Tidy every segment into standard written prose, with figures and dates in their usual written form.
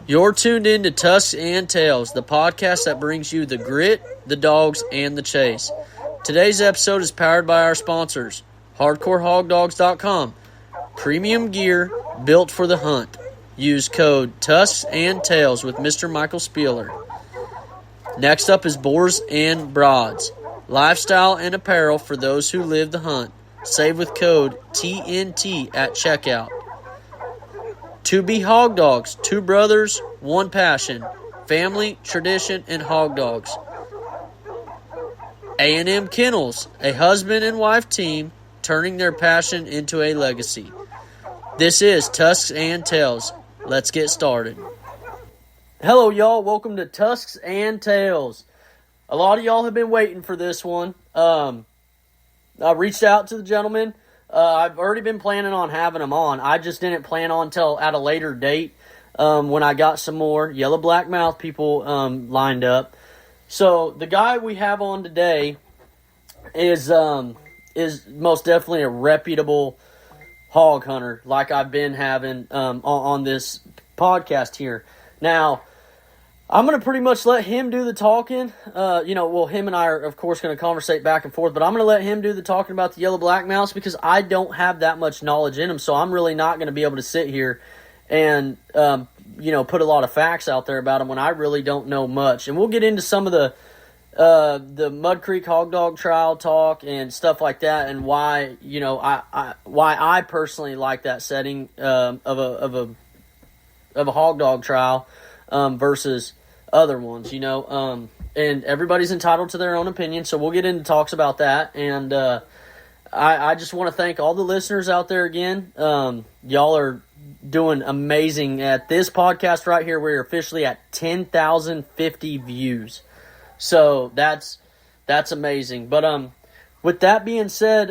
You're tuned in to Tusks and Tales, the podcast that brings you the grit, the dogs, and the chase. Today's episode is powered by our sponsors, HardcoreHogDogs.com. Premium gear built for the hunt. Use code Tusks and Tales with Mr. Michael Spieler. Next up is Boars and Broads. Lifestyle and apparel for those who live the hunt. Save with code TNT at checkout. To Be Hog Dogs, two brothers, one passion. Family, tradition, and hog dogs. A&M Kennels, a husband and wife team turning their passion into a legacy. This is Tusks and Tales. Let's get started. Hello, y'all. Welcome to Tusks and Tales. A lot of y'all have been waiting for this one. I reached out to the gentleman. I've already been planning on having them on. I just didn't plan on until at a later date when I got some more yellow blackmouth people lined up. So the guy we have on today is most definitely a reputable hog hunter, like I've been having on this podcast here. Now, I'm going to pretty much let him do the talking. Him and I are, of course, going to conversate back and forth, but I'm going to let him do the talking about the yellow blackmouths because I don't have that much knowledge in them, so I'm really not going to be able to sit here and, put a lot of facts out there about them when I really don't know much. And we'll get into some of the Mud Creek Hog Dog trial talk and stuff like that, and why, why I personally like that setting of a hog dog trial versus other ones, and everybody's entitled to their own opinion, so we'll get into talks about that. And I just want to thank all the listeners out there again. Y'all are doing amazing at this podcast right here. We're officially at 10,050 views, so that's amazing. But with that being said,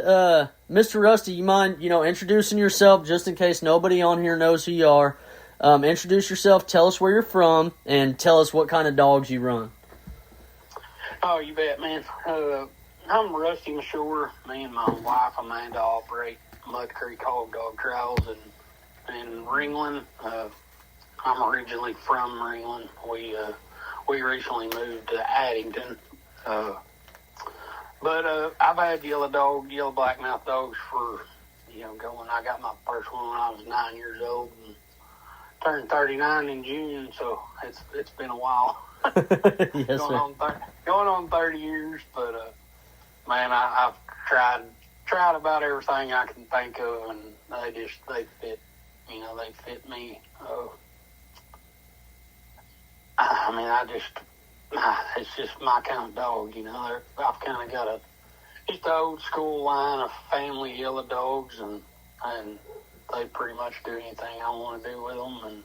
Mr. Rusty, you mind introducing yourself just in case nobody on here knows who you are? Introduce yourself, tell us where you're from, and tell us what kind of dogs you run. Oh, you bet, man. I'm Rusty Mashore. Me and my wife Amanda operate Mud Creek Hog Dog Trials in Ringland. I'm originally from Ringland. We recently moved to Addington. But I've had yellow blackmouth dogs for, I got my first one when I was 9 years old and turned 39 in June, so it's been a while. Yes, going on 30 years, but man, I've tried about everything I can think of, and they fit, they fit me. It's just my kind of dog, I've kind of got just an old school line of family yellow dogs, and they pretty much do anything I want to do with them, and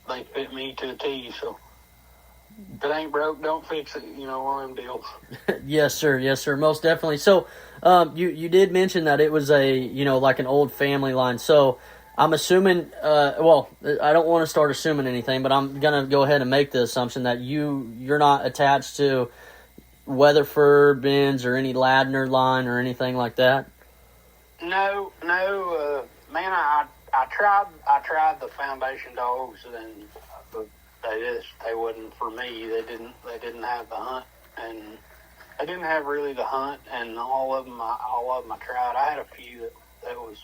they fit me to a T. So if it ain't broke, don't fix it. One of them deals. Yes, sir. Most definitely. So, you did mention that it was like an old family line. So I'm assuming. I don't want to start assuming anything, but I'm gonna go ahead and make the assumption that you're not attached to Weatherford, Benz, or any Ladner line or anything like that. No, man. I tried the foundation dogs, and they wasn't for me. They didn't have the hunt, and they didn't have really the hunt. And all of them I tried. I had a few that was,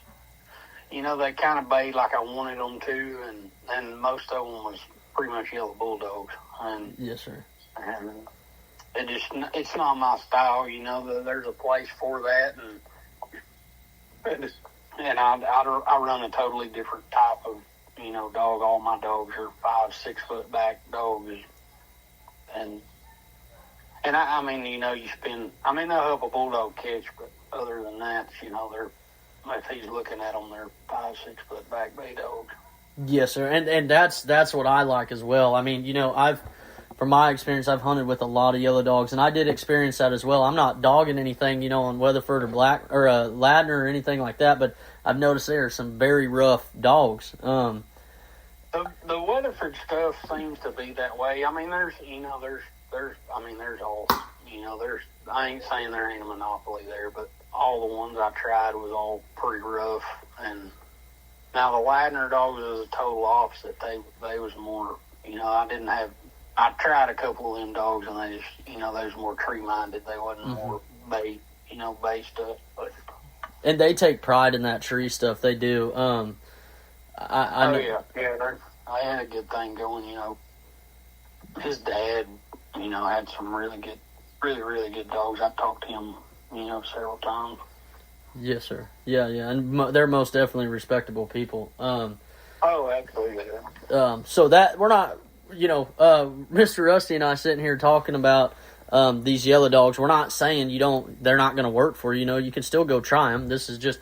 they kind of bayed like I wanted them to, and most of them was pretty much yellow bulldogs. And yes, sir. And it's not my style. There's a place for that, and I run a totally different type of, dog. All my dogs are 5-6 foot back dogs. And I mean, you spend, they'll help a bulldog catch, but other than that, if he's looking at them, they're 5-6 foot back bay dogs. Yes, sir. And that's what I like as well. I mean, from my experience, I've hunted with a lot of yellow dogs, and I did experience that as well. I'm not dogging anything, on Weatherford or Ladner or anything like that, but I've noticed there are some very rough dogs. The Weatherford stuff seems to be that way. I mean, there's all, I ain't saying there ain't a monopoly there, but all the ones I tried was all pretty rough, and Now the Ladner dogs was a total opposite. They was more, I tried a couple of them dogs and they just, they was more tree minded. They wasn't more bait, bait stuff. But and they take pride in that tree stuff. They do. I know. Yeah. I had a good thing going. His dad, had some really good dogs. I talked to him, several times. Yes, sir. Yeah, and they're most definitely respectable people. Oh, absolutely. So that we're not, Mr. Rusty and I sitting here talking about these yellow dogs. We're not saying they're not going to work for you. You can still go try them. This is just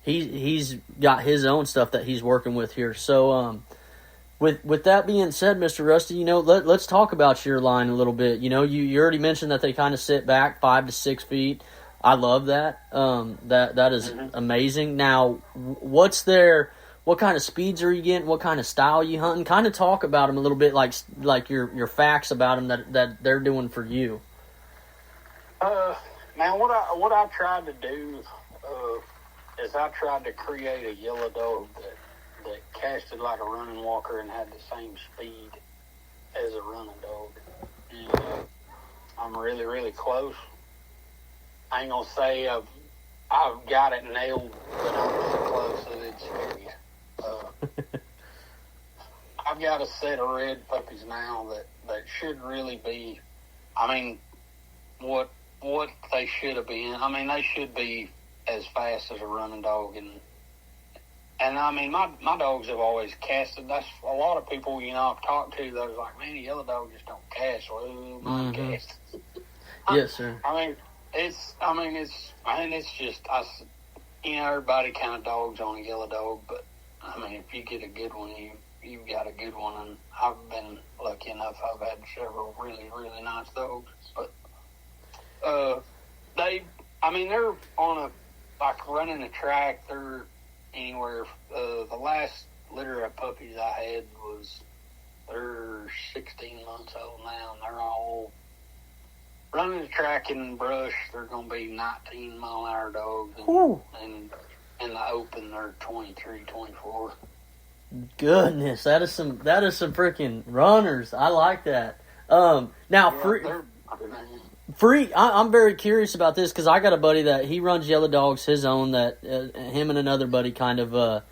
he's got his own stuff that he's working with here. So with that being said, Mr. Rusty, let's talk about your line a little bit. You already mentioned that they kind of sit back 5 to 6 feet. I love that. That is amazing. Now, what kind of speeds are you getting? What kind of style are you hunting? Kind of talk about them a little bit, like your facts about them that they're doing for you. Now, what I tried to do is I tried to create a yellow dog that casted like a running walker and had the same speed as a running dog. And I'm really, really close. I ain't gonna say I've got it nailed, but I'm so close that it's scary. I've got a set of red puppies now that should really be, what they should have been. They should be as fast as a running dog, and my dogs have always casted. That's a lot of people, I've talked to. Those like, man, the yellow dog just don't cast. Well, mine casts. Yes, sir. It's just us. Everybody kind of dogs on a yellow dog, but if you get a good one, you've got a good one. And I've been lucky enough. I've had several really, really nice dogs, but they're on running a track. They're anywhere. The last litter of puppies I had they're 16 months old now, and they're all running the track in brush. They're going to be 19-mile-an-hour dogs. And in the open, they're 23, 24. Goodness, that is some freaking runners. I like that. I'm very curious about this because I got a buddy that he runs yellow dogs, his own, that him and another buddy kind of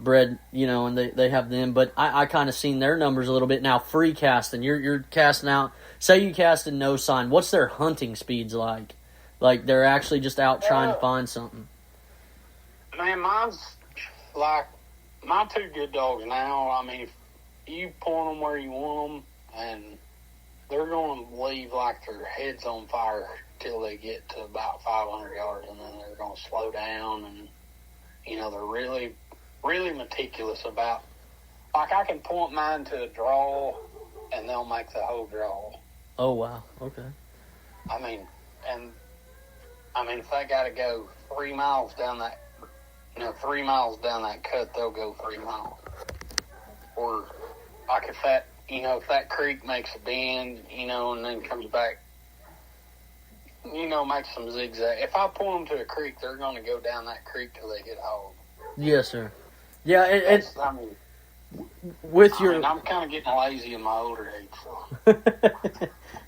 bred, and they have them. But I kind of seen their numbers a little bit. Now, free casting, you're casting out. Say you casted no sign. What's their hunting speeds like? Like they're actually just out trying to find something. Man, mine's like my two good dogs now. If you point them where you want them, and they're going to leave like their heads on fire till they get to about 500 yards, and then they're going to slow down, and they're really, really meticulous about. Like I can point mine to a draw, and they'll make the whole draw. Oh wow! Okay. If they got to go 3 miles down that, 3 miles down that cut, they'll go 3 miles. Or like if that creek makes a bend, and then comes back, makes some zigzag. If I point them to a creek, they're going to go down that creek till they hit hog. Yes, sir. Yeah, I'm kind of getting lazy in my older age. So.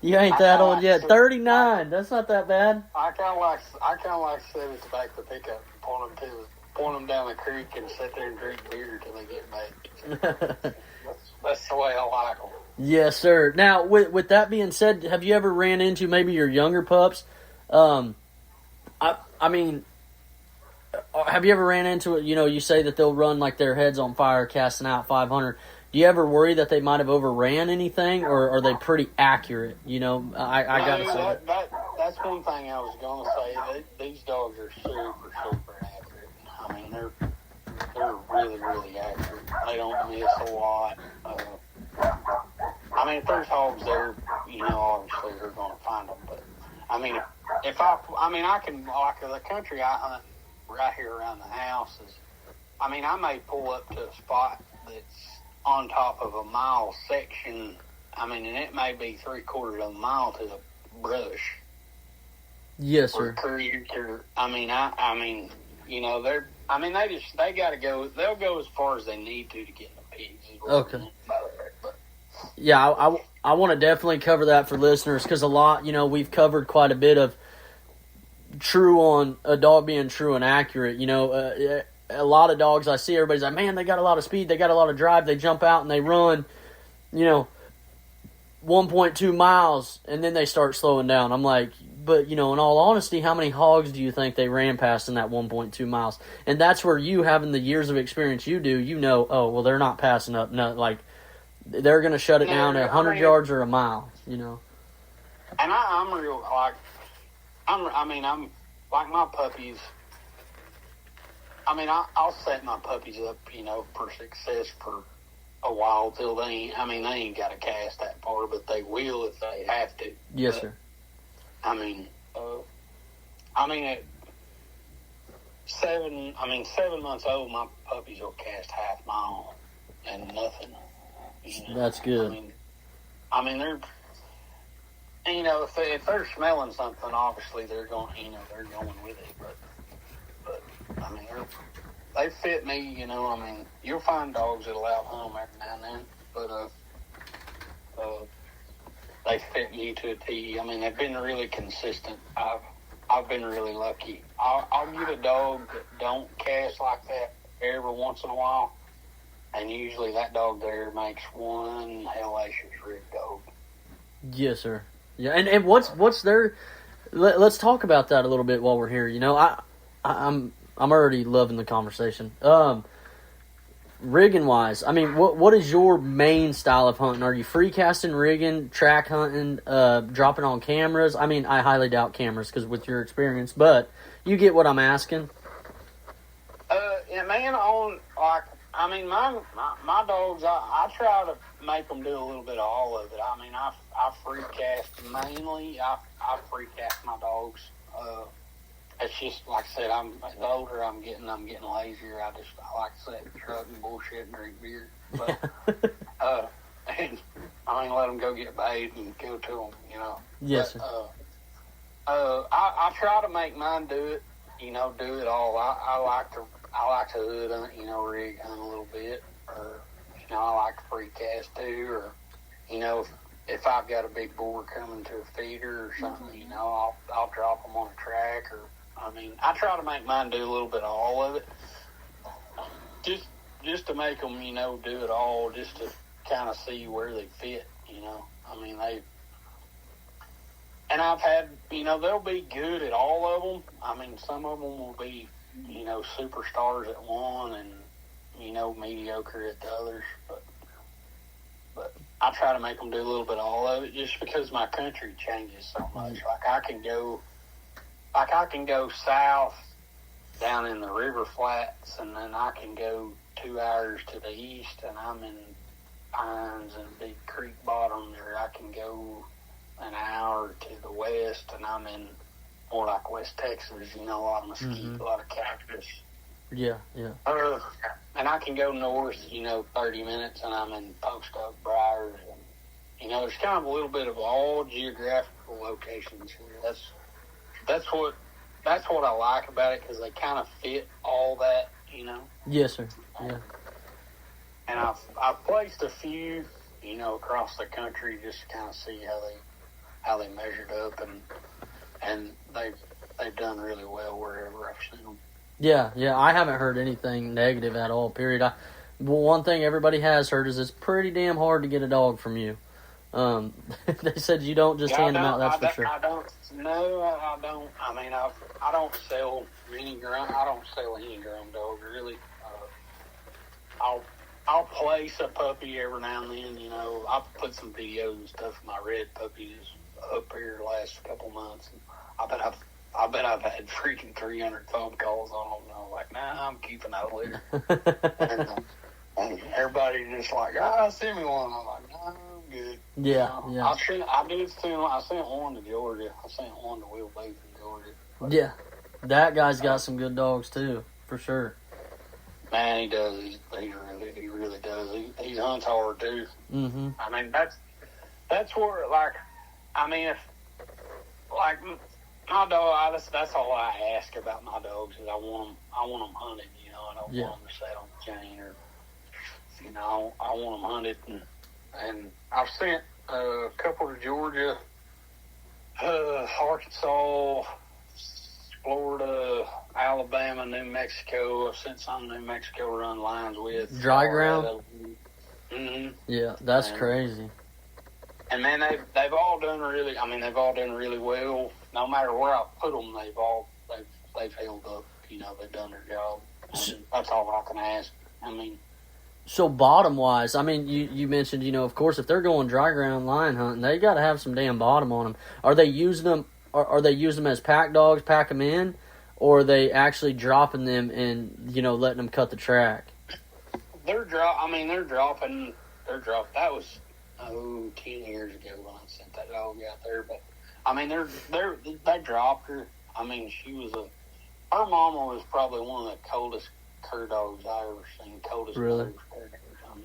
You ain't that old yet. 39. That's not that bad. I kind of like sitting at the back of the pickup and point them down the creek and sit there and drink beer till they get back. That's the way I like them. Yes, sir. Now, with that being said, have you ever ran into maybe your younger pups? Have you ever ran into it? You say that they'll run like their heads on fire, casting out 500. Do you ever worry that they might have overran anything, or are they pretty accurate? I gotta say that's one thing I was gonna say. These dogs are super, super accurate. They're really, really accurate. They don't miss a lot. If there's hogs there, obviously they're gonna find them. But if I can, like the country I hunt right here around the house is, I may pull up to a spot that's on top of a mile section, and it may be 3/4 of a mile to the brush. Yes, sir. Or creek, or they're. I mean, they got to go. They'll go as far as they need to get in the pigs. Okay. Yeah, I want to definitely cover that for listeners because a lot, we've covered quite a bit of true on a dog being true and accurate. A lot of dogs I see, everybody's like, man, they got a lot of speed, they got a lot of drive, they jump out and they run, 1.2 miles, and then they start slowing down. I'm like, but, in all honesty, how many hogs do you think they ran past in that 1.2 miles? And that's where you, having the years of experience you do, oh, well, they're not passing up. No, like, they're going to shut it down at 100 yards or a mile, And I'm real, like, I'm like my puppies. I mean, I'll set my puppies up, for success for a while till they ain't got to cast that far, but they will if they have to. Yes, sir. At 7 months old, my puppies will cast half mile and nothing. That's good. They're, if they're smelling something, obviously they're going with it. But they fit me. You'll find dogs that'll out hunt them every now and then, but they fit me to a T. They've been really consistent. I've been really lucky. I'll get a dog that don't cast like that every once in a while, and usually that dog there makes one hellacious rig dog. Yes, sir. Yeah, and what's their? Let's talk about that a little bit while we're here. I'm already loving the conversation. Rigging wise, what is your main style of hunting? Are you free casting, rigging, track hunting, dropping on cameras? I highly doubt cameras because with your experience, but you get what I'm asking. Yeah, man. My dogs. I try to make them do a little bit of all of it. I free cast mainly. I free cast my dogs. It's just like I said. The older I'm getting lazier. I like to sit in the truck and bullshit and drink beer. But and let them go get bait and go to them. Yes. But, I try to make mine do it. Do it all. I like to hood hunt. Rig hunt a little bit, or I like to free cast too, or if I've got a big boar coming to a feeder or something, I'll drop them on a track, or I try to make mine do a little bit of all of it, just to make them, do it all, just to kind of see where they fit, and I've had, they'll be good at all of them. Some of them will be, superstars at one and, mediocre at the others, but I try to make them do a little bit of all of it just because my country changes so much. Like I can go south down in the river flats, and then I can go 2 hours to the east and I'm in pines and big creek bottoms, or I can go an hour to the west and I'm in more like West Texas, a lot of mesquite, a lot of cactus. Yeah. And I can go north, 30 minutes and I'm in Post Oak Briars. And, there's kind of a little bit of all geographical locations here. That's what I like about it, because they kind of fit all that, Yes, sir. Yeah. And I've placed a few, across the country just to kind of see how they measured up, and they've done really well wherever I've seen them. Yeah, I haven't heard anything negative at all, period. One thing everybody has heard is it's pretty damn hard to get a dog from you. They said you don't just hand them out, that's for sure. I don't. I don't sell any grown dogs, really. I'll place a puppy every now and then, I'll put some videos and stuff of my red puppies up here the last couple months. And I bet I've had freaking 300 phone calls on them. And I'm like, nah, I'm keeping that later. and everybody just like, send me one. I'm like, nah, I'm good. Yeah. I sent one to Georgia. I sent one to Will Booth in Georgia. But, yeah, that guy's got some good dogs too, for sure. Man, he does. He really does. He hunts hard too. Mm-hmm. That's where, if my dog, that's all I ask about my dogs is I want them hunted. I don't Yeah. want them to sit on the chain, or I want them hunted, and I've sent a couple to Georgia, Arkansas, Florida, Alabama, New Mexico. I've sent some New Mexico run lines with Dry ground. Mm-hmm. Yeah, that's crazy. And man, they've all done really. I mean, they've all done really well. No matter where I put them, they've held up. They've done their job. That's all I can ask. I mean. So bottom wise, I mean, you mentioned, of course, if they're going dry ground lion hunting, they got to have some damn bottom on them. Are they using them? Are they using them as pack dogs, pack them in, or are they actually dropping them and letting them cut the track? They're dropping. They're dropping. That was 10 years ago when I sent that dog out there. But I mean, they dropped her. I mean, her mama was probably one of the coldest cur dogs I ever seen. Coldest. Really?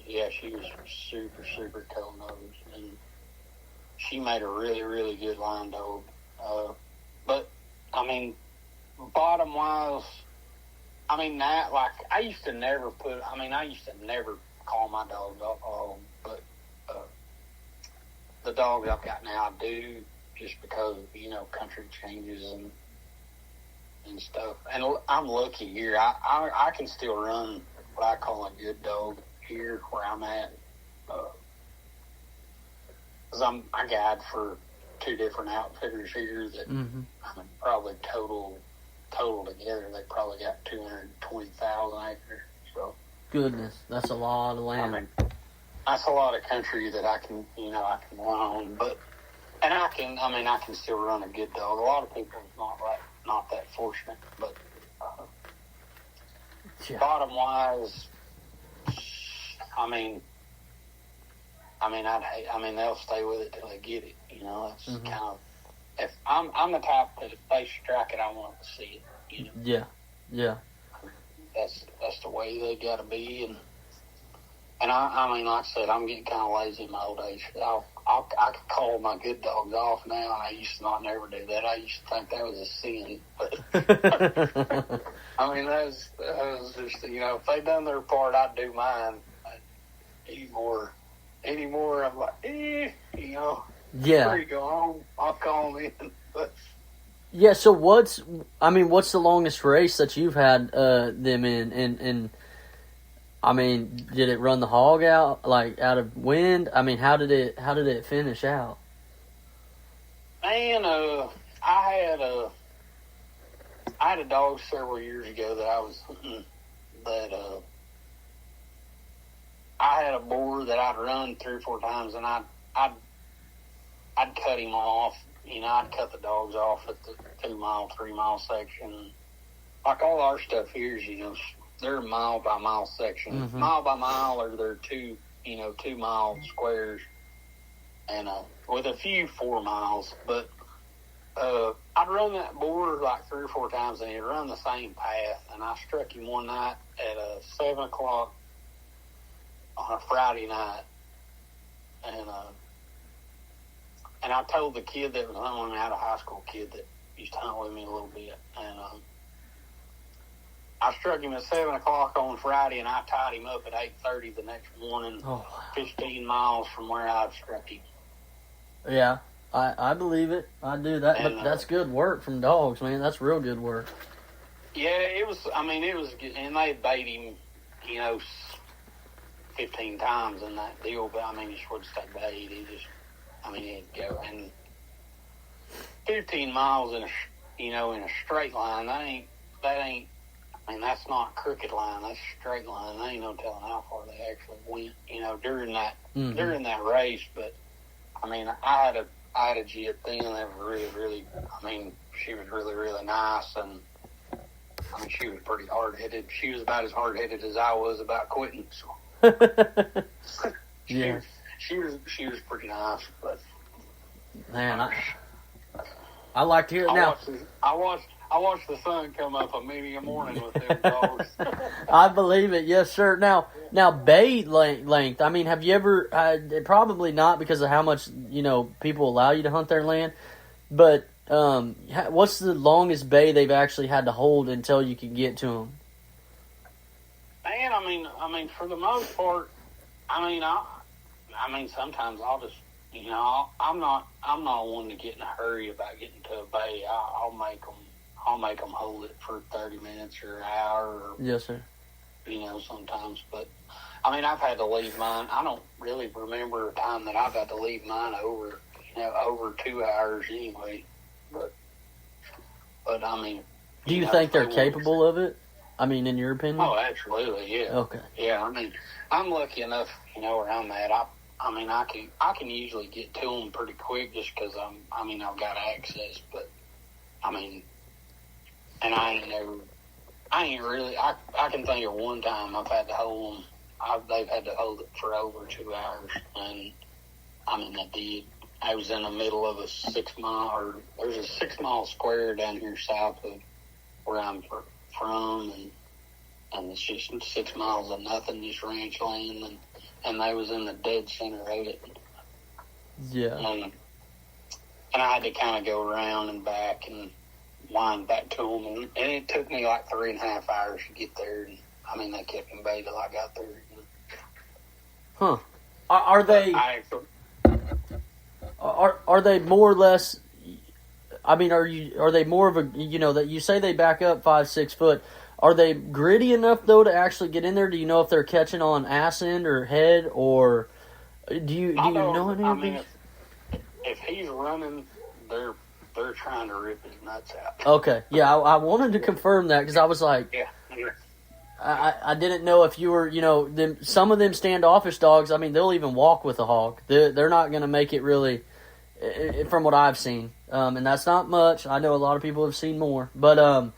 Yeah, she was super, super cold nosed, and she made a really, really good line dog. But I mean, bottom wise, I mean that I used to never call my dogs off, but the dogs I've got now I do, just because country changes and stuff. And I'm lucky here. I can still run what I call a good dog here where I'm at. Because I guide for 2 different outfitters here that, Mm-hmm. I mean, probably total together, they probably got 220,000 acres. So Goodness, that's a lot of land. I mean, that's a lot of country that I can run on. But, and I can still run a good dog. A lot of people not that fortunate, but bottom wise, they'll stay with it till they get it. That's kind of, if I'm the type that if they strike it, I want to see it. Yeah. That's the way they got to be, and I mean, like I said, I'm getting kind of lazy in my old age. I could call my good dogs off now, and I used to not never do that. I used to think that was a sin, but I mean, that was just if they done their part, I'd do mine. Anymore, I'm like, Yeah. Before you go home, I'll call them in. But yeah. So what's the longest race that you've had them in? And I mean, did it run the hog out out of wind? I mean, how did it finish out? Man, I had a dog several years ago that I was hunting that I had a boar that I'd run 3 or 4 times, and I'd cut him off. I'd cut the dogs off at the 2-mile, 3-mile section. Like all our stuff here is, they're mile by mile sections. Mm-hmm. Mile by mile, or they're 2-mile squares, and with a few 4 miles. But I'd run that boar 3 or 4 times, and he'd run the same path. And I struck him one night at 7 o'clock on a Friday night, and I told the kid that was hunting with me, I had a high school kid that used to hunt with me a little bit, and I struck him at 7 o'clock on Friday, and I tied him up at 8:30 the next morning, 15 miles from where I'd struck him. Yeah, I believe it. I do that, but that's good work from dogs, man. That's real good work. Yeah, it was. I mean, it was, and they bait him, 15 times in that deal, but I mean, he just wouldn't stay bait. He'd go, and 15 miles in a straight line. That ain't. I mean, that's not crooked line. That's straight line. There ain't no telling how far they actually went, during that race. But I mean, I had a jit then that was really, really. I mean, she was really, really nice, and I mean, she was pretty hard-headed. She was about as hard-headed as I was about quitting. So. Yeah, she was pretty nice, but man, I like to hear it now. I watched the sun come up immediate morning with them dogs. I believe it, yes, sir. Now, bay length. I mean, have you ever? Probably not, because of how much people allow you to hunt their land. But what's the longest bay they've actually had to hold until you can get to them? mean, for the most part, I mean, sometimes I'll just, I'm not one to get in a hurry about getting to a bay. I'll make them hold it for 30 minutes or an hour. Or, yes, sir. Sometimes, but I mean, I've had to leave mine. I don't really remember a time that I've had to leave mine over 2 hours anyway. But I mean, do you think they're capable of it? I mean, in your opinion? Oh, absolutely, yeah. Okay. Yeah, I mean, I'm lucky enough, where I'm at. I mean, I can usually get to them pretty quick just because I've got access. But I mean, and I can think of one time I've had to hold them. They've had to hold it for over 2 hours, and I mean, they did. I was in the middle of a 6 mile, there's a 6 mile square down here south of where I'm from, and it's just 6 miles of nothing, just ranch land, and they was in the dead center of it. Yeah. And I had to kind of go around and back and wind back to them, and it took me like 3.5 hours to get there. And I mean, they kept me bay till I got there. Huh? Are they? Are they more or less? I mean, are they more of a? That you say they back up 5-6 foot. Are they gritty enough though to actually get in there? Do you know if they're catching on ass end or head, or do you know any of these? If he's running, they're trying to rip his nuts out. Okay, yeah, I wanted to confirm that because I was like, yeah. I didn't know if you were, some of them standoffish dogs, I mean, they'll even walk with a hog. They're not going to make it really, from what I've seen. And that's not much. I know a lot of people have seen more. But, oh,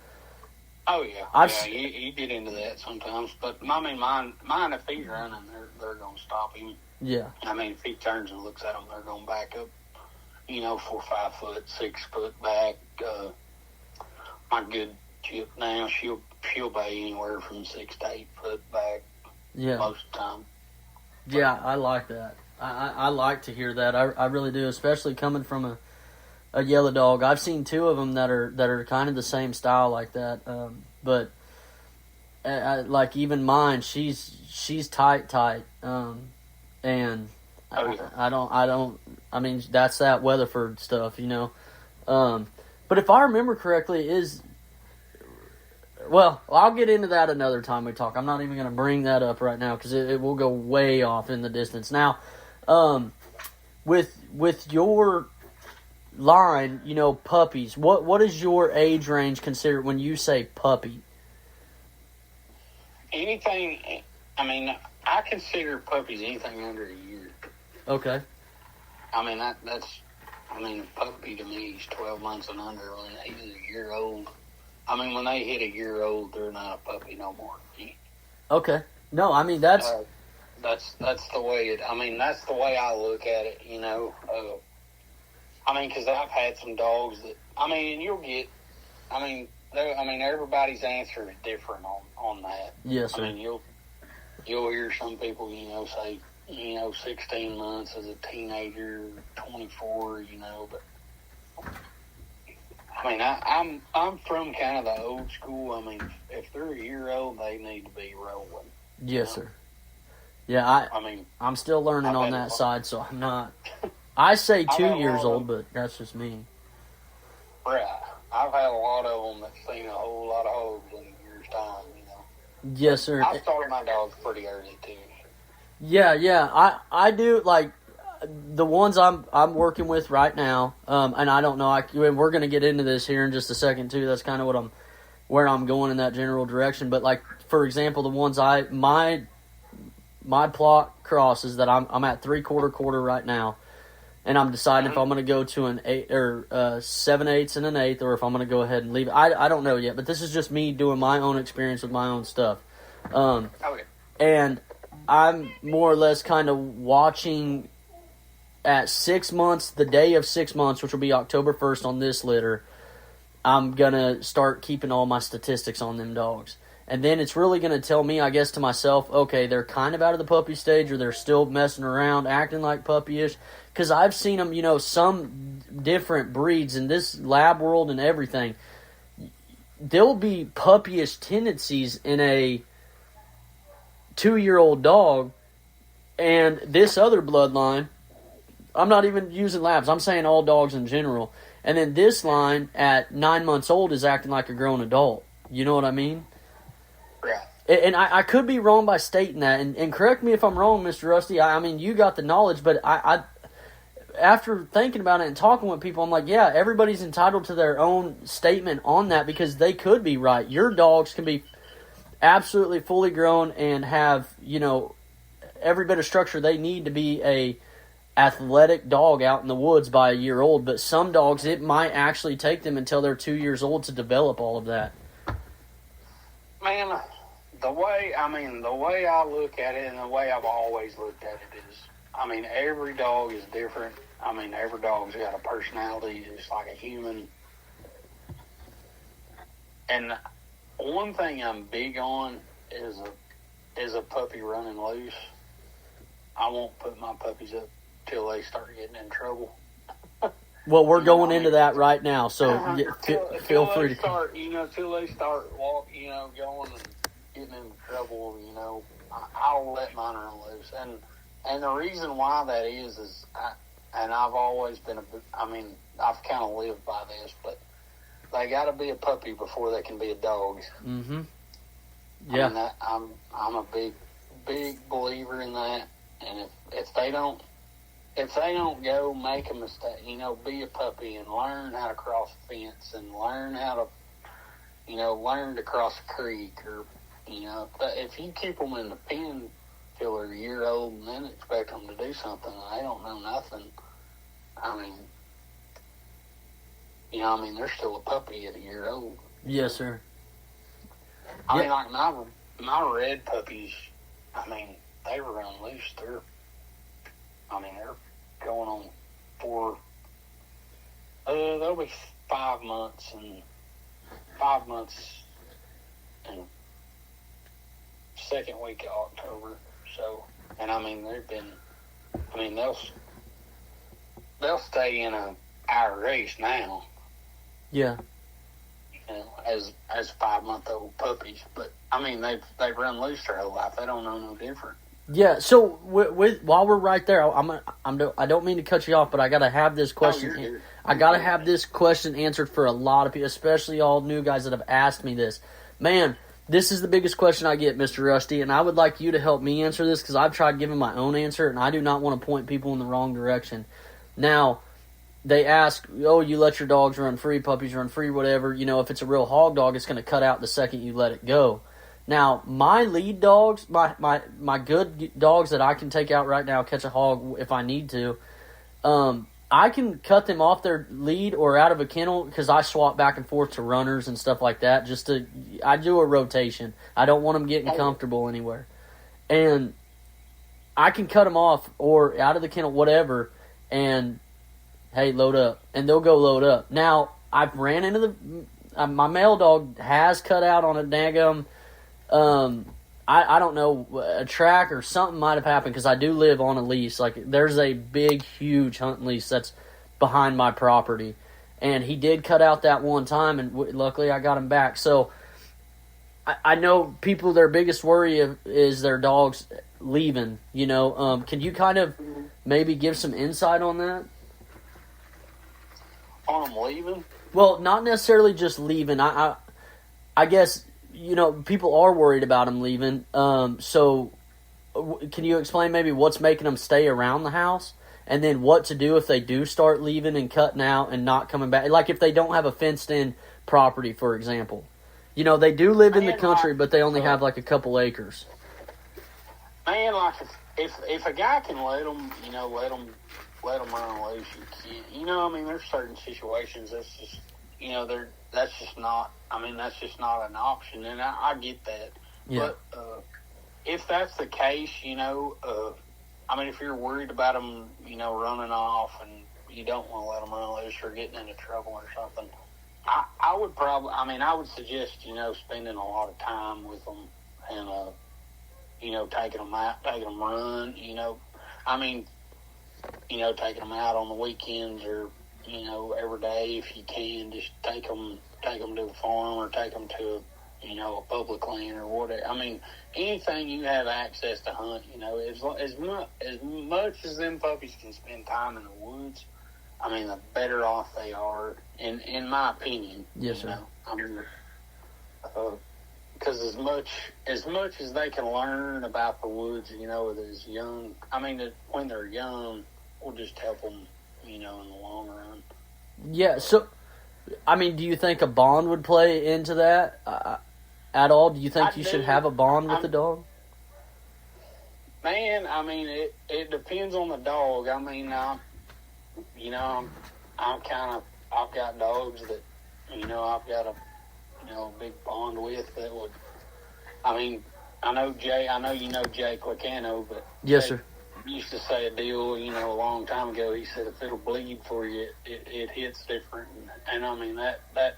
yeah. You get into that sometimes. But, I mean, mine if he's running, they're going to stop him. Yeah. I mean, if he turns and looks at them, they're going to back up, 4, 5 foot, 6 foot back. My good chip now, she'll bay anywhere from 6 to 8 foot back. Yeah. Most of the time. Yeah, I like that. I like to hear that. I really do, especially coming from a yellow dog. I've seen 2 of them that are kind of the same style like that. But like even mine, she's tight. And oh, yeah. I mean, that's that Weatherford stuff, But if I remember correctly, well, I'll get into that another time we talk. I'm not even going to bring that up right now because it will go way off in the distance. Now, with your line, puppies, what is your age range considered when you say puppy? Anything, I mean, I consider puppies anything under a year. Okay. I mean, that's a puppy to me is 12 months and under. When he's a year old, I mean, when they hit a year old, they're not a puppy no more. Okay. No, I mean, that's the way that's the way I look at it, I mean, because I've had some dogs that, and you'll get, everybody's answer is different on that. Yes, sir. I mean, you'll hear some people, say, 16 months as a teenager, 24, but I mean, I'm from kind of the old school. I mean, if they're a year old, they need to be rolling. Yes, sir. Yeah, I'm still learning on that side, so I'm not. I say 2 years old, but that's just me. Right. I've had a lot of them that's seen a whole lot of hogs in a year's time, Yes, sir. I started my dogs pretty early, too. Yeah. I do, like, the ones I'm working with right now, and I don't know, we're going to get into this here in just a second, too. That's kind of where I'm going in that general direction. But, like, for example, the ones my plot crosses that I'm at 3/4 right now, and I'm deciding if I'm going to go to an 8 or 7/8 and an 1/8, or if I'm going to go ahead and leave it. I don't know yet, but this is just me doing my own experience with my own stuff. Okay. And I'm more or less kind of watching at 6 months, the day of 6 months, which will be October 1st on this litter. I'm going to start keeping all my statistics on them dogs. And then it's really going to tell me, I guess, to myself, okay, they're kind of out of the puppy stage, or they're still messing around, acting like puppyish. Because I've seen them, some different breeds in this lab world and everything. There'll be puppyish tendencies in 2-year-old dog, and this other bloodline, I'm not even using labs, I'm saying all dogs in general, and then this line at 9 months old is acting like a grown adult. You know what I mean? Yeah. And I could be wrong by stating that, and correct me if I'm wrong, Mr. Rusty. I mean, you got the knowledge, but I after thinking about it and talking with people, I'm like, yeah, everybody's entitled to their own statement on that because they could be right. Your dogs can be absolutely fully grown and have, every bit of structure they need to be a athletic dog out in the woods by a year old. But some dogs, it might actually take them until they're 2 years old to develop all of that. Man, the way I look at it and the way I've always looked at it is, every dog is different. Every dog's got a personality just like a human. And one thing I'm big on is a puppy running loose. I won't put my puppies up till they start getting in trouble. Well, we're going into that right now, so feel free to start. Till they start walking, going and getting in trouble. I'll let mine run loose. And the reason why that is I've always been I've kind of lived by this, but they got to be a puppy before they can be a dog. Mm-hmm. Yeah. I'm a big believer in that. And if they don't go make a mistake, be a puppy and learn how to cross a fence and learn how to, learn to cross a creek or, but if you keep them in the pen till they're a year old and then expect them to do something, they don't know nothing. They're still a puppy at a year old. Yes, sir. Like my red puppies, they run loose. They're going on they'll be 5 months and second week of October. So, and they'll stay in our race now. Yeah. As 5-month-old puppies, but they've run loose their whole life. They don't know no different. Yeah. So while we're right there, I don't mean to cut you off, but I gotta have this question. I gotta have this question answered for a lot of people, especially all new guys that have asked me this. Man, this is the biggest question I get, Mr. Rusty, and I would like you to help me answer this because I've tried giving my own answer, and I do not want to point people in the wrong direction. Now, they ask, you let your dogs run free, puppies run free, whatever. If it's a real hog dog, it's going to cut out the second you let it go. Now, my lead dogs, my good dogs that I can take out right now, catch a hog if I need to, I can cut them off their lead or out of a kennel because I swap back and forth to runners and stuff like that. I do a rotation. I don't want them getting comfortable anywhere. And I can cut them off or out of the kennel, whatever, and hey, load up. And they'll go load up. Now, I've ran into my male dog has cut out on a daggum, I don't know, a track or something might have happened because I do live on a lease. Like, there's a big, huge hunting lease that's behind my property. And he did cut out that one time, and luckily I got him back. So, I know people, their biggest worry is their dogs leaving, Can you kind of maybe give some insight on that? On them leaving? Well, not necessarily just leaving. I guess, people are worried about them leaving. So, can you explain maybe what's making them stay around the house? And then what to do if they do start leaving and cutting out and not coming back? Like if they don't have a fenced-in property, for example. They do live in the country, but they only have like a couple acres. Man, like if a guy can let them run loose, you can't. There's certain situations that's just, that's just not an option, and I get that. Yeah. But if that's the case, if you're worried about them, running off and you don't want to let them run loose or getting into trouble or something, I would probably, I would suggest, spending a lot of time with them and, taking them out, taking them run, taking them out on the weekends or, every day if you can, just take them to the farm or take them to a public land or whatever. I mean, anything you have access to hunt, as much as them puppies can spend time in the woods, I mean, the better off they are, in my opinion. Yes, sir. I mean, because as much as they can learn about the woods, as young, I mean, when they're young, we'll just help them, in the long run. Yeah, so, I mean, do you think a bond would play into that at all? Do you think you should have a bond with the dog? Man, I mean, it depends on the dog. I mean, I've got dogs that, I've got a big bond with that would, I mean, I know you know Jay Quicano, but yes, Jay sir. Used to say a deal, a long time ago. He said, if it'll bleed for you, it hits different. And I mean, that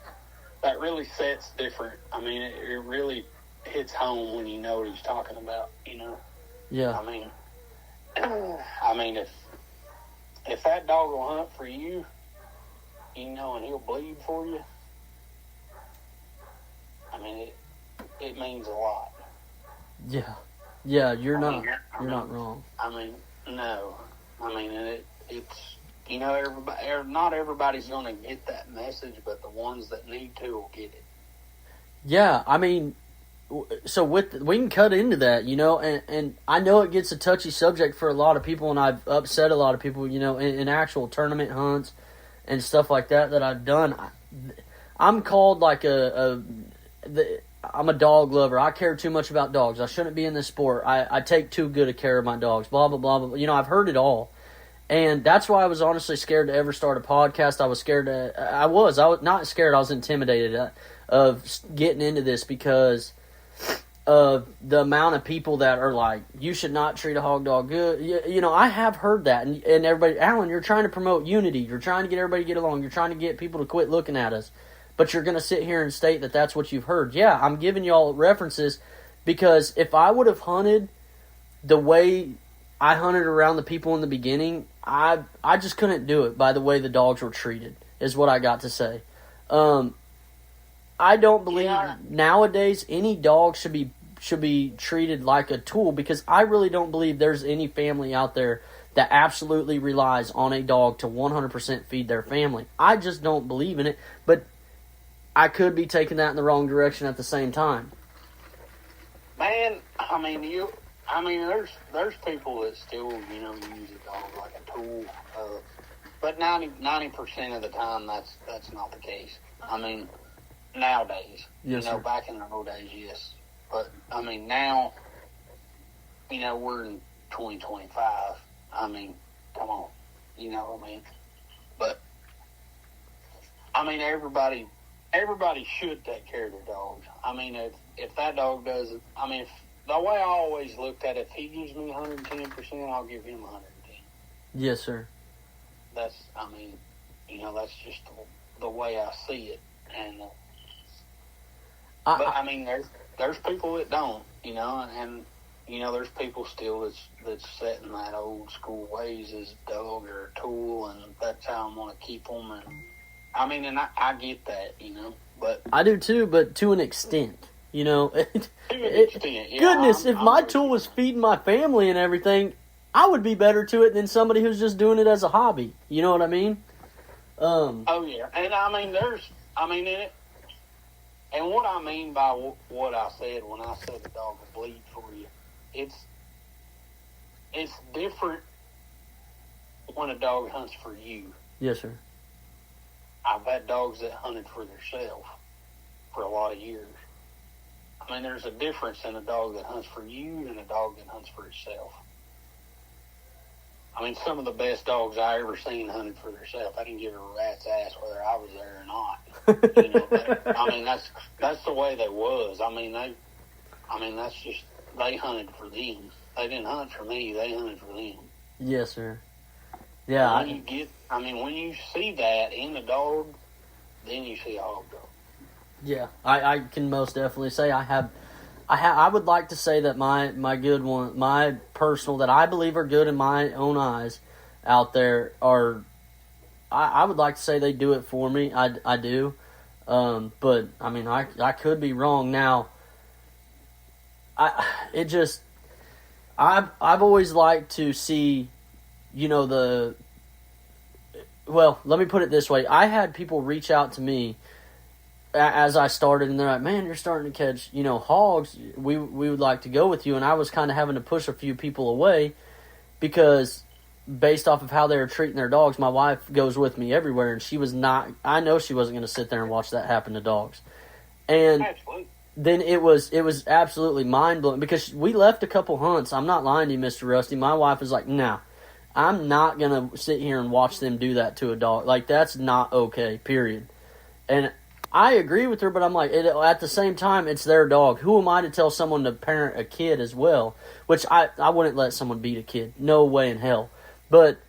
really sets different. I mean, it really hits home when you know what he's talking about, Yeah. I mean, if that dog will hunt for you, and he'll bleed for you, I mean, it means a lot. Yeah. Yeah, you're not wrong. I mean, no. I mean, it's not everybody's going to get that message, but the ones that need to will get it. Yeah, I mean, so we can cut into that, and I know it gets a touchy subject for a lot of people, and I've upset a lot of people, in actual tournament hunts and stuff like that I've done. I'm called like I'm a dog lover. I care too much about dogs. I shouldn't be in this sport. I take too good a care of my dogs. Blah, blah, blah, blah. I've heard it all. And that's why I was honestly scared to ever start a podcast. I was scared I was not scared. I was intimidated of getting into this because of the amount of people that are like, you should not treat a hog dog good. I have heard that. And everybody, Alan, you're trying to promote unity. You're trying to get everybody to get along. You're trying to get people to quit looking at us. But you're going to sit here and state that that's what you've heard. Yeah, I'm giving y'all references because if I would have hunted the way I hunted around the people in the beginning, I just couldn't do it by the way the dogs were treated, is what I got to say. I don't believe nowadays any dog should be treated like a tool because I really don't believe there's any family out there that absolutely relies on a dog to 100% feed their family. I just don't believe in it, but I could be taking that in the wrong direction at the same time. Man, there's people that still, use a dog like a tool. But 90% of the time, that's not the case. I mean, nowadays, yes, sir. Back in the old days, yes. But I mean, now, we're in 2025. I mean, come on, what I mean. But I mean, everybody should take care of their dogs. I mean, if that dog doesn't, I mean, the way I always looked at it, if he gives me 110%, I'll give him 110. Yes, sir. That's just the way I see it. And but I mean, there's people that don't, and there's people still that's set in that old school ways as a dog or a tool, and that's how I'm gonna keep them. And I mean, and I get that, but I do too, but to an extent, To an extent, yeah. Goodness, if my tool was feeding my family and everything, I would be better to it than somebody who's just doing it as a hobby. You know what I mean? Oh yeah, and I mean, and what I mean by what I said when I said the dog will bleed for you, it's different when a dog hunts for you. Yes, sir. I've had dogs that hunted for themselves for a lot of years. I mean, there's a difference in a dog that hunts for you and a dog that hunts for itself. I mean, some of the best dogs I ever seen hunted for themselves. I didn't give a rat's ass whether I was there or not. But, I mean, that's the way they was. I mean, that's just, they hunted for them. They didn't hunt for me. They hunted for them. Yes, sir. Yeah. When you see that in a dog, then you see a hog dog. Yeah, I can most definitely say I would like to say that my good one, my personal, that I believe are good in my own eyes out there are, I would like to say they do it for me. I do. But I mean, I could be wrong now. I've always liked to see, well, let me put it this way. I had people reach out to me as I started, and they're like, man, you're starting to catch, hogs. We would like to go with you. And I was kind of having to push a few people away because based off of how they were treating their dogs, my wife goes with me everywhere, and I know she wasn't going to sit there and watch that happen to dogs. And Absolutely. then it was absolutely mind-blowing because we left a couple hunts. I'm not lying to you, Mr. Rusty. My wife was like, no, I'm not going to sit here and watch them do that to a dog. Like, that's not okay, period. And I agree with her, but I'm like, at the same time, it's their dog. Who am I to tell someone to parent a kid as well? Which I wouldn't let someone beat a kid. No way in hell. But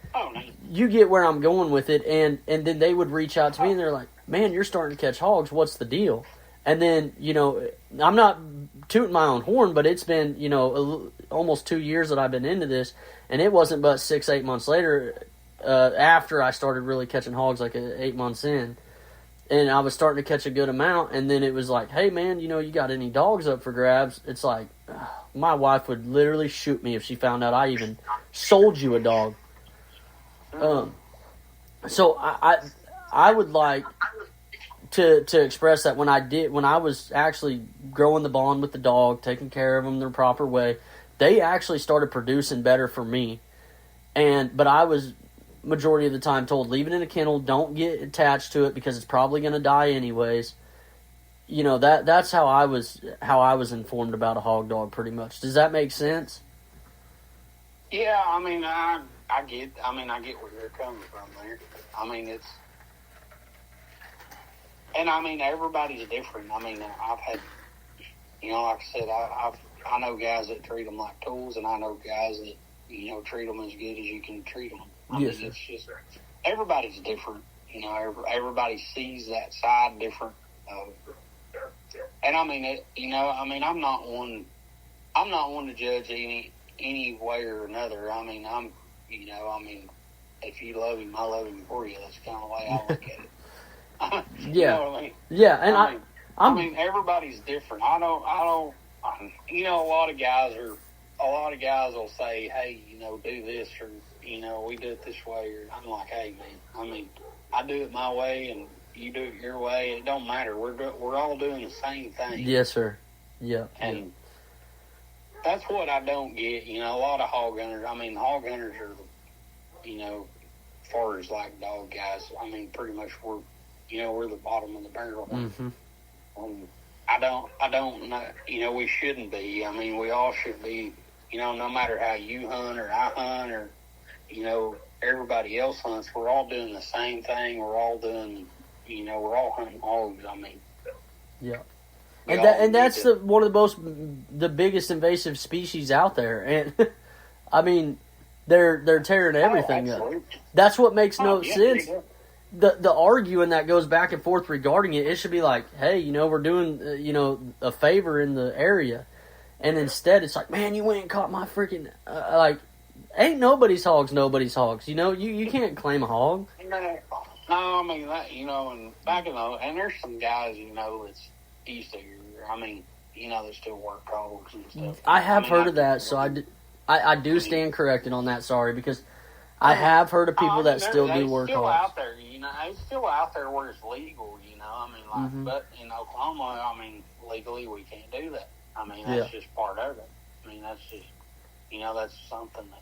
you get where I'm going with it, and then they would reach out to me, and they're like, man, you're starting to catch hogs. What's the deal? And then, I'm not tooting my own horn, but it's been, almost 2 years that I've been into this, and it wasn't but 6-8 months later, after I started really catching hogs, like 8 months in, and I was starting to catch a good amount, and then it was like, hey, man, you got any dogs up for grabs? It's like, my wife would literally shoot me if she found out I even sold you a dog. So I would like to express that when I was actually growing the bond with the dog, taking care of them the proper way, they actually started producing better for me. But I was majority of the time told, leave it in a kennel, don't get attached to it because it's probably going to die anyways. That's how I was informed about a hog dog pretty much. Does that make sense? Yeah, I mean, I get where you're coming from there. I mean, everybody's different. I mean, I've had, like I said, I know guys that treat them like tools, and I know guys that, treat them as good as you can treat them. Yes, it's just, everybody's different. Everybody sees that side different. And I mean, I'm not one to judge any way or another. I mean, if you love him, I love him for you. That's kind of the way I look at it. You know what I mean? Yeah, and I mean, everybody's different. I don't. A lot of guys will say, hey, do this, or we do it this way. Or I'm like, hey, man. I mean, I do it my way, and you do it your way. It don't matter. We're all doing the same thing. Yes, sir. Yeah. And that's what I don't get. A lot of hog hunters. I mean, hog hunters are, as far as like dog guys. I mean, pretty much we're the bottom of the barrel. Mm-hmm. I don't know. We shouldn't be. I mean, we all should be. No matter how you hunt or I hunt or, everybody else hunts, we're all doing the same thing. We're all doing, we're all hunting hogs. I mean, yeah. And that's one of the biggest invasive species out there. And I mean, they're tearing everything up. That's what makes no sense. The arguing that goes back and forth regarding it, it should be like, hey, we're doing, a favor in the area. And instead it's like, man, you went and caught my freaking, ain't nobody's hogs. You can't claim a hog. No, I mean, that, and back in and there's some guys, that's east of here. I mean, they still work hogs and stuff. I have heard of that, so I do stand corrected on that, sorry, because I have heard of people that still do work hogs. Out there, it's still out there where it's legal, I mean, like, but in Oklahoma, I mean, legally we can't do that. I mean, that's just part of it. I mean, that's just, that's something that,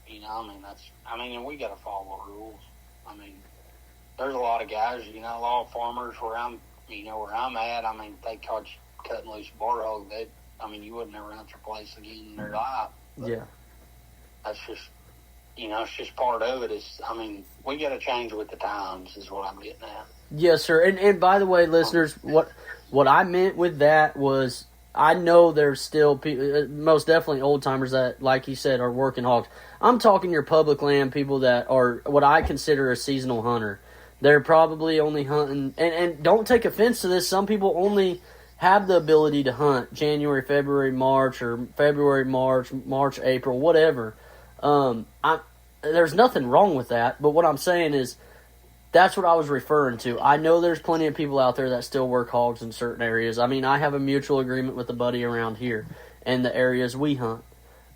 and we got to follow the rules. I mean, there's a lot of guys, a lot of farmers where I'm at. I mean, they caught cutting loose a bar hog, you wouldn't never hunt your place again in their life. But yeah. That's just, it's just part of it. We got to change with the times is what I'm getting at. Yes, sir. And by the way, listeners, what I meant with that was, I know there's still people, most definitely old timers that, like you said, are working hogs. I'm talking your public land people that are what I consider a seasonal hunter. They're probably only hunting, and don't take offense to this, some people only have the ability to hunt January, February, March, or February, March, April, whatever. There's nothing wrong with that, but what I'm saying is, That's what I was referring to. I know there's plenty of people out there that still work hogs in certain areas. I mean, I have a mutual agreement with a buddy around here in the areas we hunt.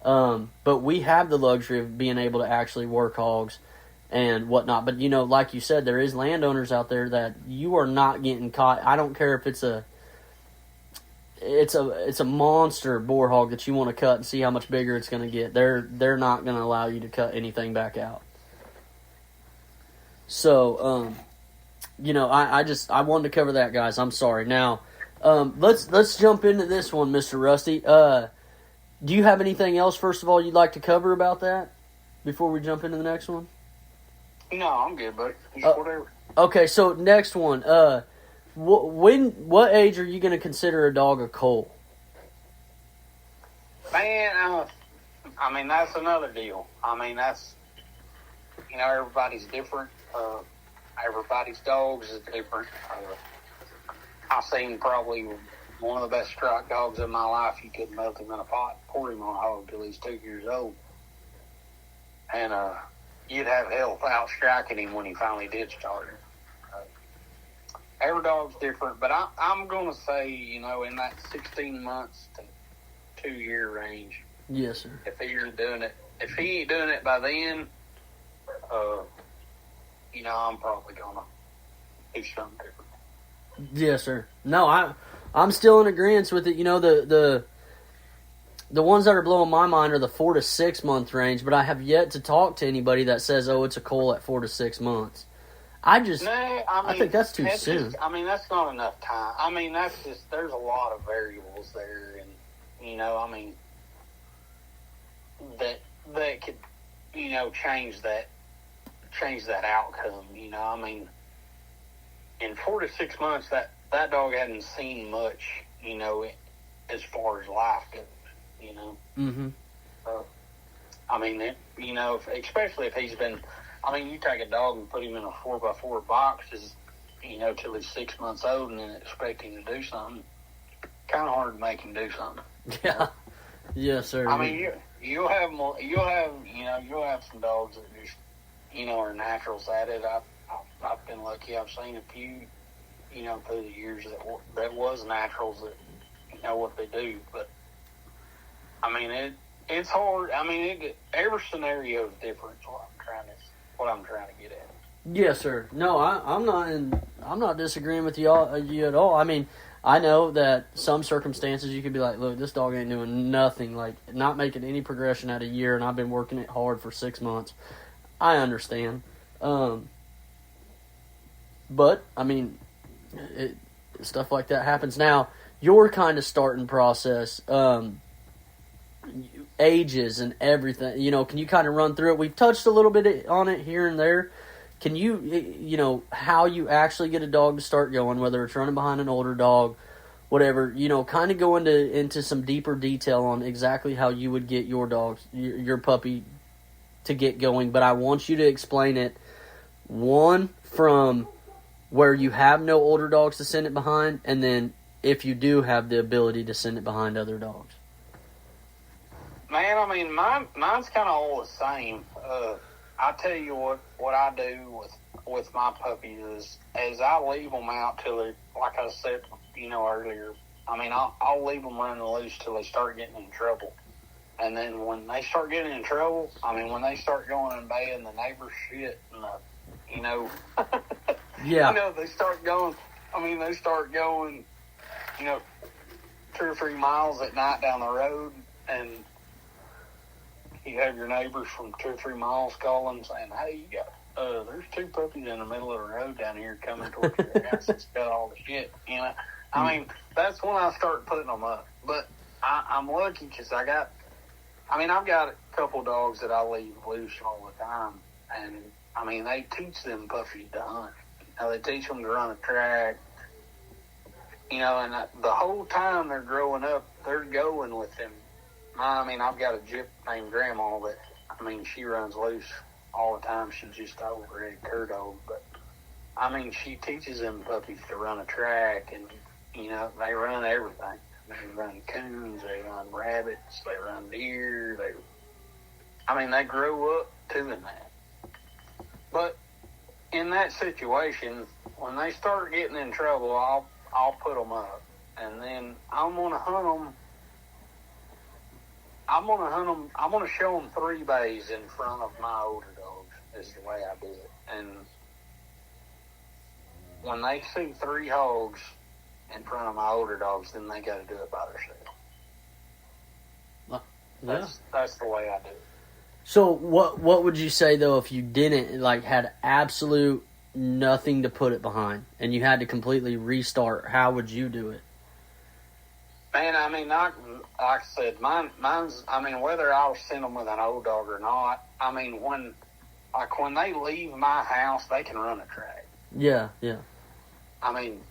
But we have the luxury of being able to actually work hogs and whatnot. But, like you said, there is landowners out there that you are not getting caught. I don't care if it's a monster boar hog that you want to cut and see how much bigger it's going to get. They're not going to allow you to cut anything back out. So, I wanted to cover that, guys. I'm sorry. Now, let's jump into this one, Mr. Rusty. Do you have anything else, first of all, you'd like to cover about that before we jump into the next one? No, I'm good, buddy. Whatever. Okay, so next one. What age are you going to consider a dog a colt? Man, that's another deal. That's, everybody's different. Everybody's dogs is different. I've seen probably one of the best strike dogs in my life. You could melt him in a pot, pour him on a hog till he's 2 years old. And you'd have hell without striking him when he finally did start. Every dog's different, but I'm going to say, in that 16 months to 2 year range. Yes, sir. If he ain't doing it by then, I'm probably going to do something different. Yes, sir. No, I'm still in agreement with it. The ones that are blowing my mind are the 4 to 6 month range, but I have yet to talk to anybody that says, "Oh, it's a colt at 4 to 6 months." I think that's too soon. That's not enough time. That's just, there's a lot of variables there, and that could, change that outcome. In 4 to 6 months, that dog hadn't seen much, as far as life goes. Mm-hmm. Especially if he's been, you take a dog and put him in a 4x4 box, till he's 6 months old, and then expect him to do something. Kind of hard to make him do something. Yeah. Yes, sir. You'll have some dogs that just, are naturals at it. I've been lucky. I've seen a few, through the years that was naturals that know what they do, but. It's hard. Every scenario is different. What I'm trying to get at. Yes, sir. No, I'm not disagreeing with you at all. I know that some circumstances you could be like, look, this dog ain't doing nothing, like not making any progression at a year, and I've been working it hard for 6 months. I understand. But stuff like that happens. Now, your kind of starting process. Ages and everything, can you kind of run through it? We've touched a little bit on it here and there. Can you, how you actually get a dog to start going, whether it's running behind an older dog, whatever, kind of go into some deeper detail on exactly how you would get your dog, your puppy to get going. But I want you to explain it, one, from where you have no older dogs to send it behind, and then if you do have the ability to send it behind other dogs. Man, mine's kind of all the same. I tell you what I do with my puppies is I leave them out till they, like I said, earlier. I'll leave them running loose till they start getting in trouble. And then when they start getting in trouble, when they start going and baying the neighbor's shit, and yeah, they start going. 2 or 3 miles at night down the road, and you have your neighbors from 2 or 3 miles calling saying, "Hey, you got there's 2 puppies in the middle of the road down here coming towards your house that's got all the shit." That's when I start putting them up. But I'm lucky because I've got a couple dogs that I leave loose all the time, and they teach them puppies to hunt. They teach them to run a track. And the whole time they're growing up, they're going with them. I've got a gyp named Grandma that, she runs loose all the time. She's just an overhead cur dog. But, she teaches them puppies to run a track, and, they run everything. They run coons, they run rabbits, they run deer. They grow up doing that. But in that situation, when they start getting in trouble, I'll put them up, and then I'm gonna hunt them. I'm gonna show them 3 bays in front of my older dogs. Is the way I do it. And when they see 3 hogs in front of my older dogs, then they got to do it by themselves. That's the way I do it. So what would you say though if you didn't had absolute nothing to put it behind and you had to completely restart? How would you do it? Man, I mean, like I said, mine's. I mean, whether I'll send them with an old dog or not. I mean, when they leave my house, they can run a track. Yeah. I mean,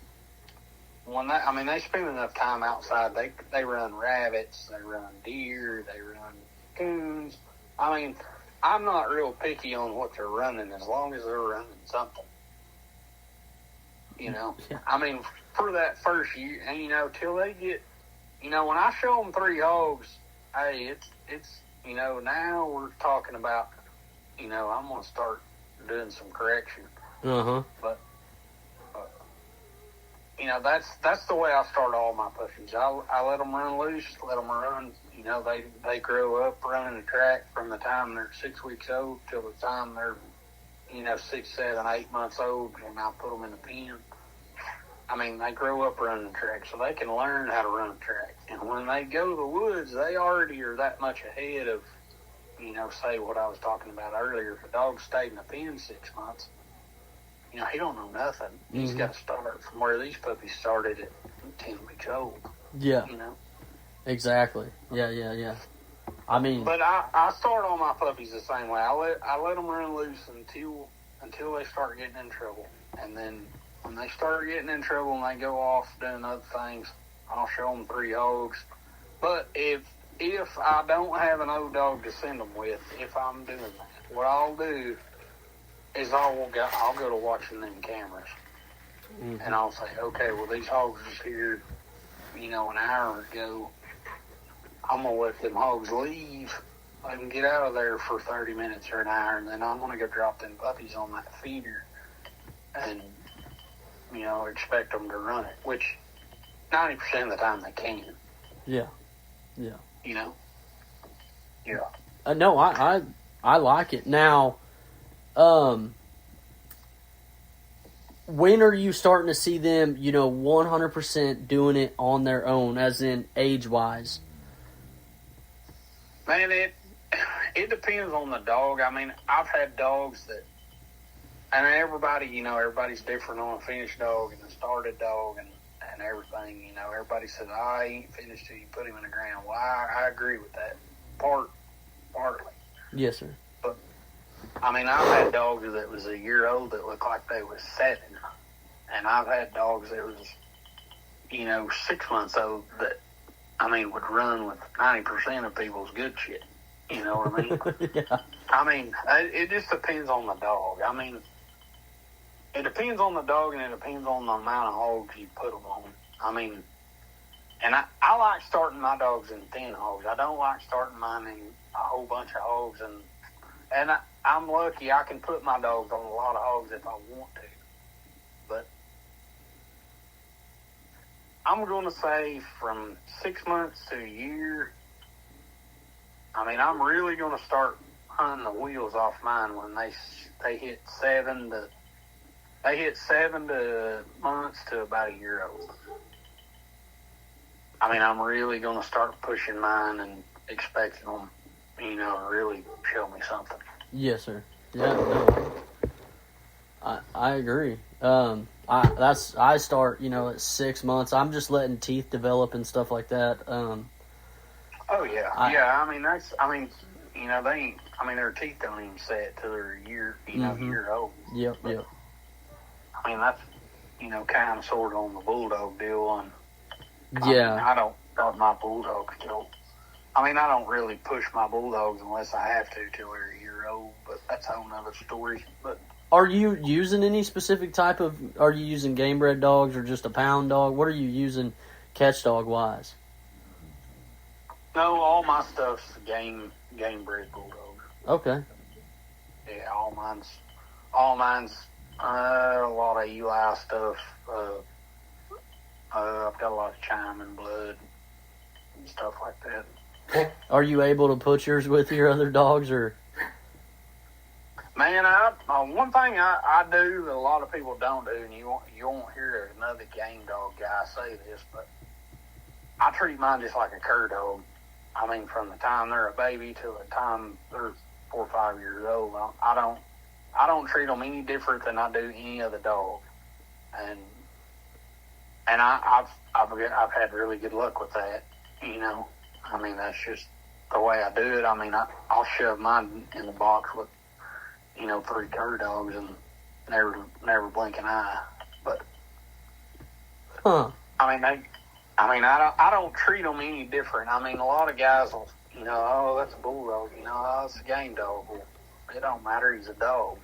they spend enough time outside. They run rabbits, they run deer, they run coons. I mean, I'm not real picky on what they're running as long as they're running something. Yeah. I mean, for that first year, and till they get, when I show them 3 hogs, hey, it's now we're talking about, I'm gonna start doing some correction. But that's the way I start all my puppies. I let them run loose, let them run. They grow up running the track from the time they're 6 weeks old till the time they're, 6, 7, 8 months old, and I put them in the pen. I mean, they grow up running the track, so they can learn how to run a track. And when they go to the woods, they already are that much ahead of, say what I was talking about earlier. If a dog stayed in the pen 6 months, he don't know nothing. Mm-hmm. He's got to start from where these puppies started at 10 weeks old. Yeah. Exactly. Yeah. I mean, but I start all my puppies the same way. I let them run loose until they start getting in trouble, and then when they start getting in trouble and they go off doing other things, I'll show them 3 hogs. But if I don't have an old dog to send them with, if I'm doing that, what I'll do is I'll go to watching them cameras. Mm-hmm. And I'll say, okay, well, these hogs was here, an hour ago. I'm going to let them hogs leave. Let them get out of there for 30 minutes or an hour, and then I'm going to go drop them puppies on that feeder and, expect them to run it, which 90% of the time they can. Yeah. Yeah. No, I like it. Now, when are you starting to see them, 100% doing it on their own, as in age-wise? Man, it depends on the dog. I mean, I've had dogs that, and everybody's different on a finished dog and a started dog and everything. Everybody says, I ain't finished till you put him in the ground. Well, I agree with that, partly. Yes, sir. But, I mean, I've had dogs that was a year old that looked like they was 7. And I've had dogs that was, 6 months old that, would run with 90% of people's good shit. You know what I mean? Yeah. I mean, it just depends on the dog. I mean, it depends on the dog and it depends on the amount of hogs you put them on. I mean, and I like starting my dogs in 10 hogs. I don't like starting mine in a whole bunch of hogs. And I'm lucky I can put my dogs on a lot of hogs if I want to. But I'm going to say from 6 months to a year, I'm really going to start hunting the wheels off mine when they hit 7 months to about a year old. I'm really going to start pushing mine and expecting them, to really show me something. Yes, sir. Yeah, no, I agree. I start, at 6 months. I'm just letting teeth develop and stuff like that. Oh yeah, they ain't. Their teeth don't even set till they're a year, year old. Yep. That's, kind of sort of on the bulldog deal. And yeah, I don't start my bulldogs till. I don't really push my bulldogs unless I have to till they're a year old. But that's a whole nother story. But are you using any specific type of? Are you using game bred dogs or just a pound dog? What are you using, catch dog wise? No, all my stuff's game bred bulldogs. Okay. Yeah, all mine's A lot of Eli stuff. I've got a lot of chime and blood and stuff like that. Are you able to put yours with your other dogs, or? Man, one thing I do that a lot of people don't do, and you won't hear another game dog guy say this, but I treat mine just like a cur dog. I mean, from the time they're a baby to the time they're 4 or 5 years old, I don't treat them any different than I do any other dog, and I've had really good luck with that. You know, I mean, that's just the way I do it. I mean, I'll shove mine in the box with 3 cur dogs and never blink an eye. But I don't treat them any different. I mean, a lot of guys will, oh, that's a bulldog, oh, that's a game dog. Well, it don't matter. He's a dog,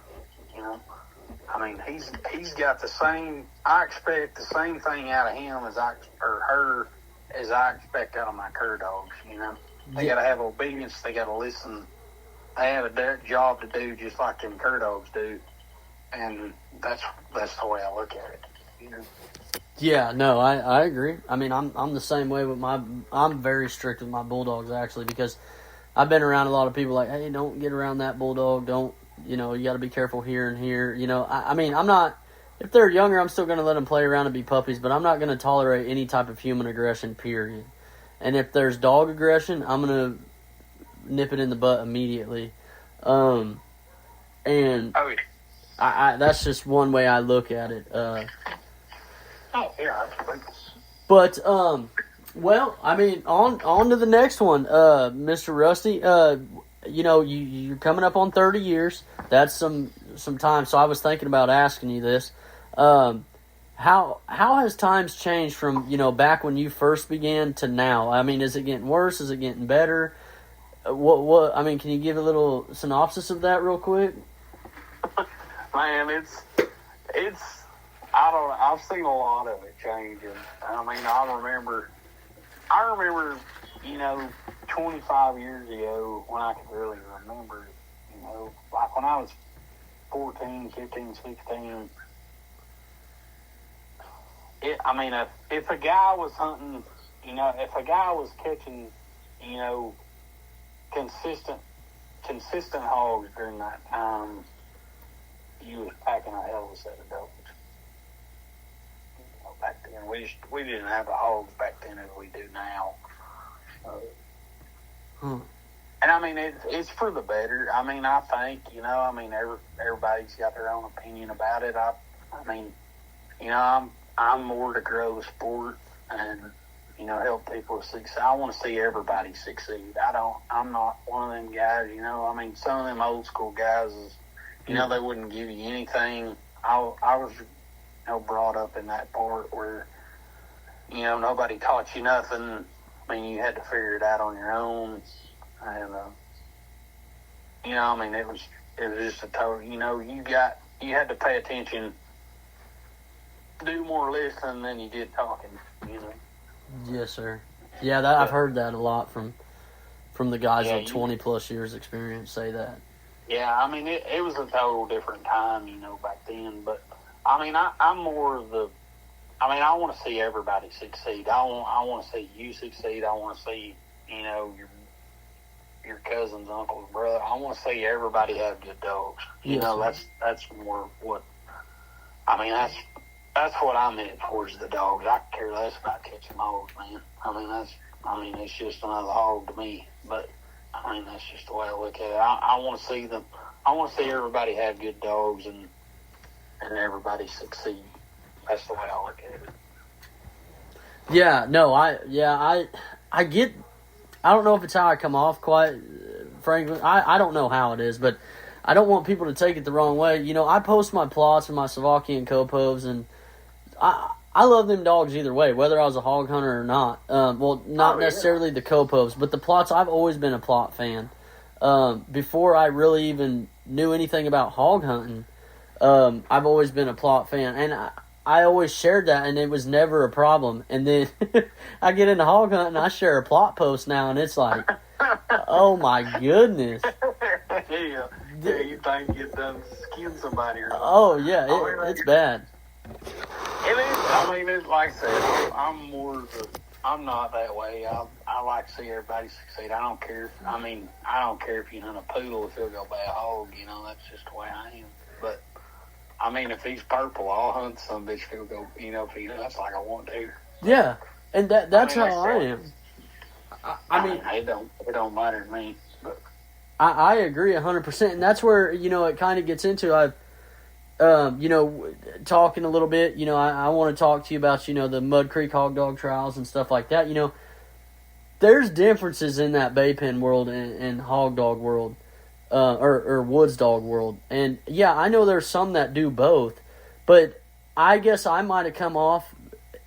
I mean, he's got the same. I expect the same thing out of him as her as I expect out of my cur dogs. They got to have obedience. They got to listen. They have a job to do just like them cur dogs do, and that's the way I look at it. Yeah, no, I agree. I mean, I'm the same way with I'm very strict with my bulldogs, actually, because I've been around a lot of people like, hey, don't get around that bulldog. Don't, you got to be careful here and here. I mean, I'm not, if they're younger, I'm still going to let them play around and be puppies, but I'm not going to tolerate any type of human aggression, period. And if there's dog aggression, I'm going to nip it in the butt immediately. And that's just one way I look at it. Oh, yeah. But, well, I mean, on to the next one, Mr. Rusty. You're coming up on 30 years. That's some time. So I was thinking about asking you this. How has times changed from, back when you first began to now? I mean, is it getting worse? Is it getting better? What? I mean, can you give a little synopsis of that real quick? Man, it's. I don't know. I've seen a lot of it change. And, I mean, I remember, 25 years ago when I could really remember, like when I was 14, 15, 16, if a guy was hunting, if a guy was catching, consistent hogs during that time, you was packing a hell of a set of dogs. Back then, we didn't have the hogs back then as we do now. And I mean, it's for the better. I mean, I think, everybody's got their own opinion about it. I'm more to grow the sport and, help people succeed. I want to see everybody succeed. I'm not one of them guys, some of them old school guys is, they wouldn't give you anything. I was, brought up in that part where, nobody taught you nothing. I mean, you had to figure it out on your own. And, it was just a total, you had to pay attention, do more listening than you did talking, Yes, sir. Yeah, I've heard that a lot from the guys with 20 plus years experience say that. Yeah, I mean, it was a total different time, back then, but I'm more of the. I want to see everybody succeed. I want to see you succeed. I want to see, your cousins, uncles, brother. I want to see everybody have good dogs. That's more what. That's what I'm in towards the dogs. I could care less about catching hogs, man. It's just another hog to me. But that's just the way I look at it. I want to see them. I want to see everybody have good dogs and everybody succeed. That's the way I look at it. Yeah, no, I get. I don't know if it's how I come off, quite frankly. I don't know how it is, but I don't want people to take it the wrong way. I post my plots and my Slovakian Kopovs, and I love them dogs either way, whether I was a hog hunter or not. Not necessarily the Kopovs, but the plots. I've always been a plot fan. Before I really even knew anything about hog hunting, I've always been a plot fan, and I always shared that, and it was never a problem. And then I get into hog hunting, I share a plot post now, and it's like, oh my goodness. Yeah, you thing get done skin somebody or something. Oh, yeah, it's bad. It is. I mean, it's like I said, I'm not that way. I like to see everybody succeed. I don't care. I mean, I don't care if you hunt a poodle if he'll go by a hog. You know, that's just the way I am. But, I mean, if he's purple, I'll hunt some bitch if he'll go, you know, if he hunts like I want to. Yeah, and that's how I am. I mean, it don't matter to me. But I agree 100%, and that's where, you know, it kind of gets into, you know, talking a little bit, you know, I want to talk to you about, you know, the Mud Creek Hog Dog trials and stuff like that. You know, there's differences in that bay pen world and hog dog world, or woods dog world. And, yeah, I know there's some that do both, but I guess I might have come off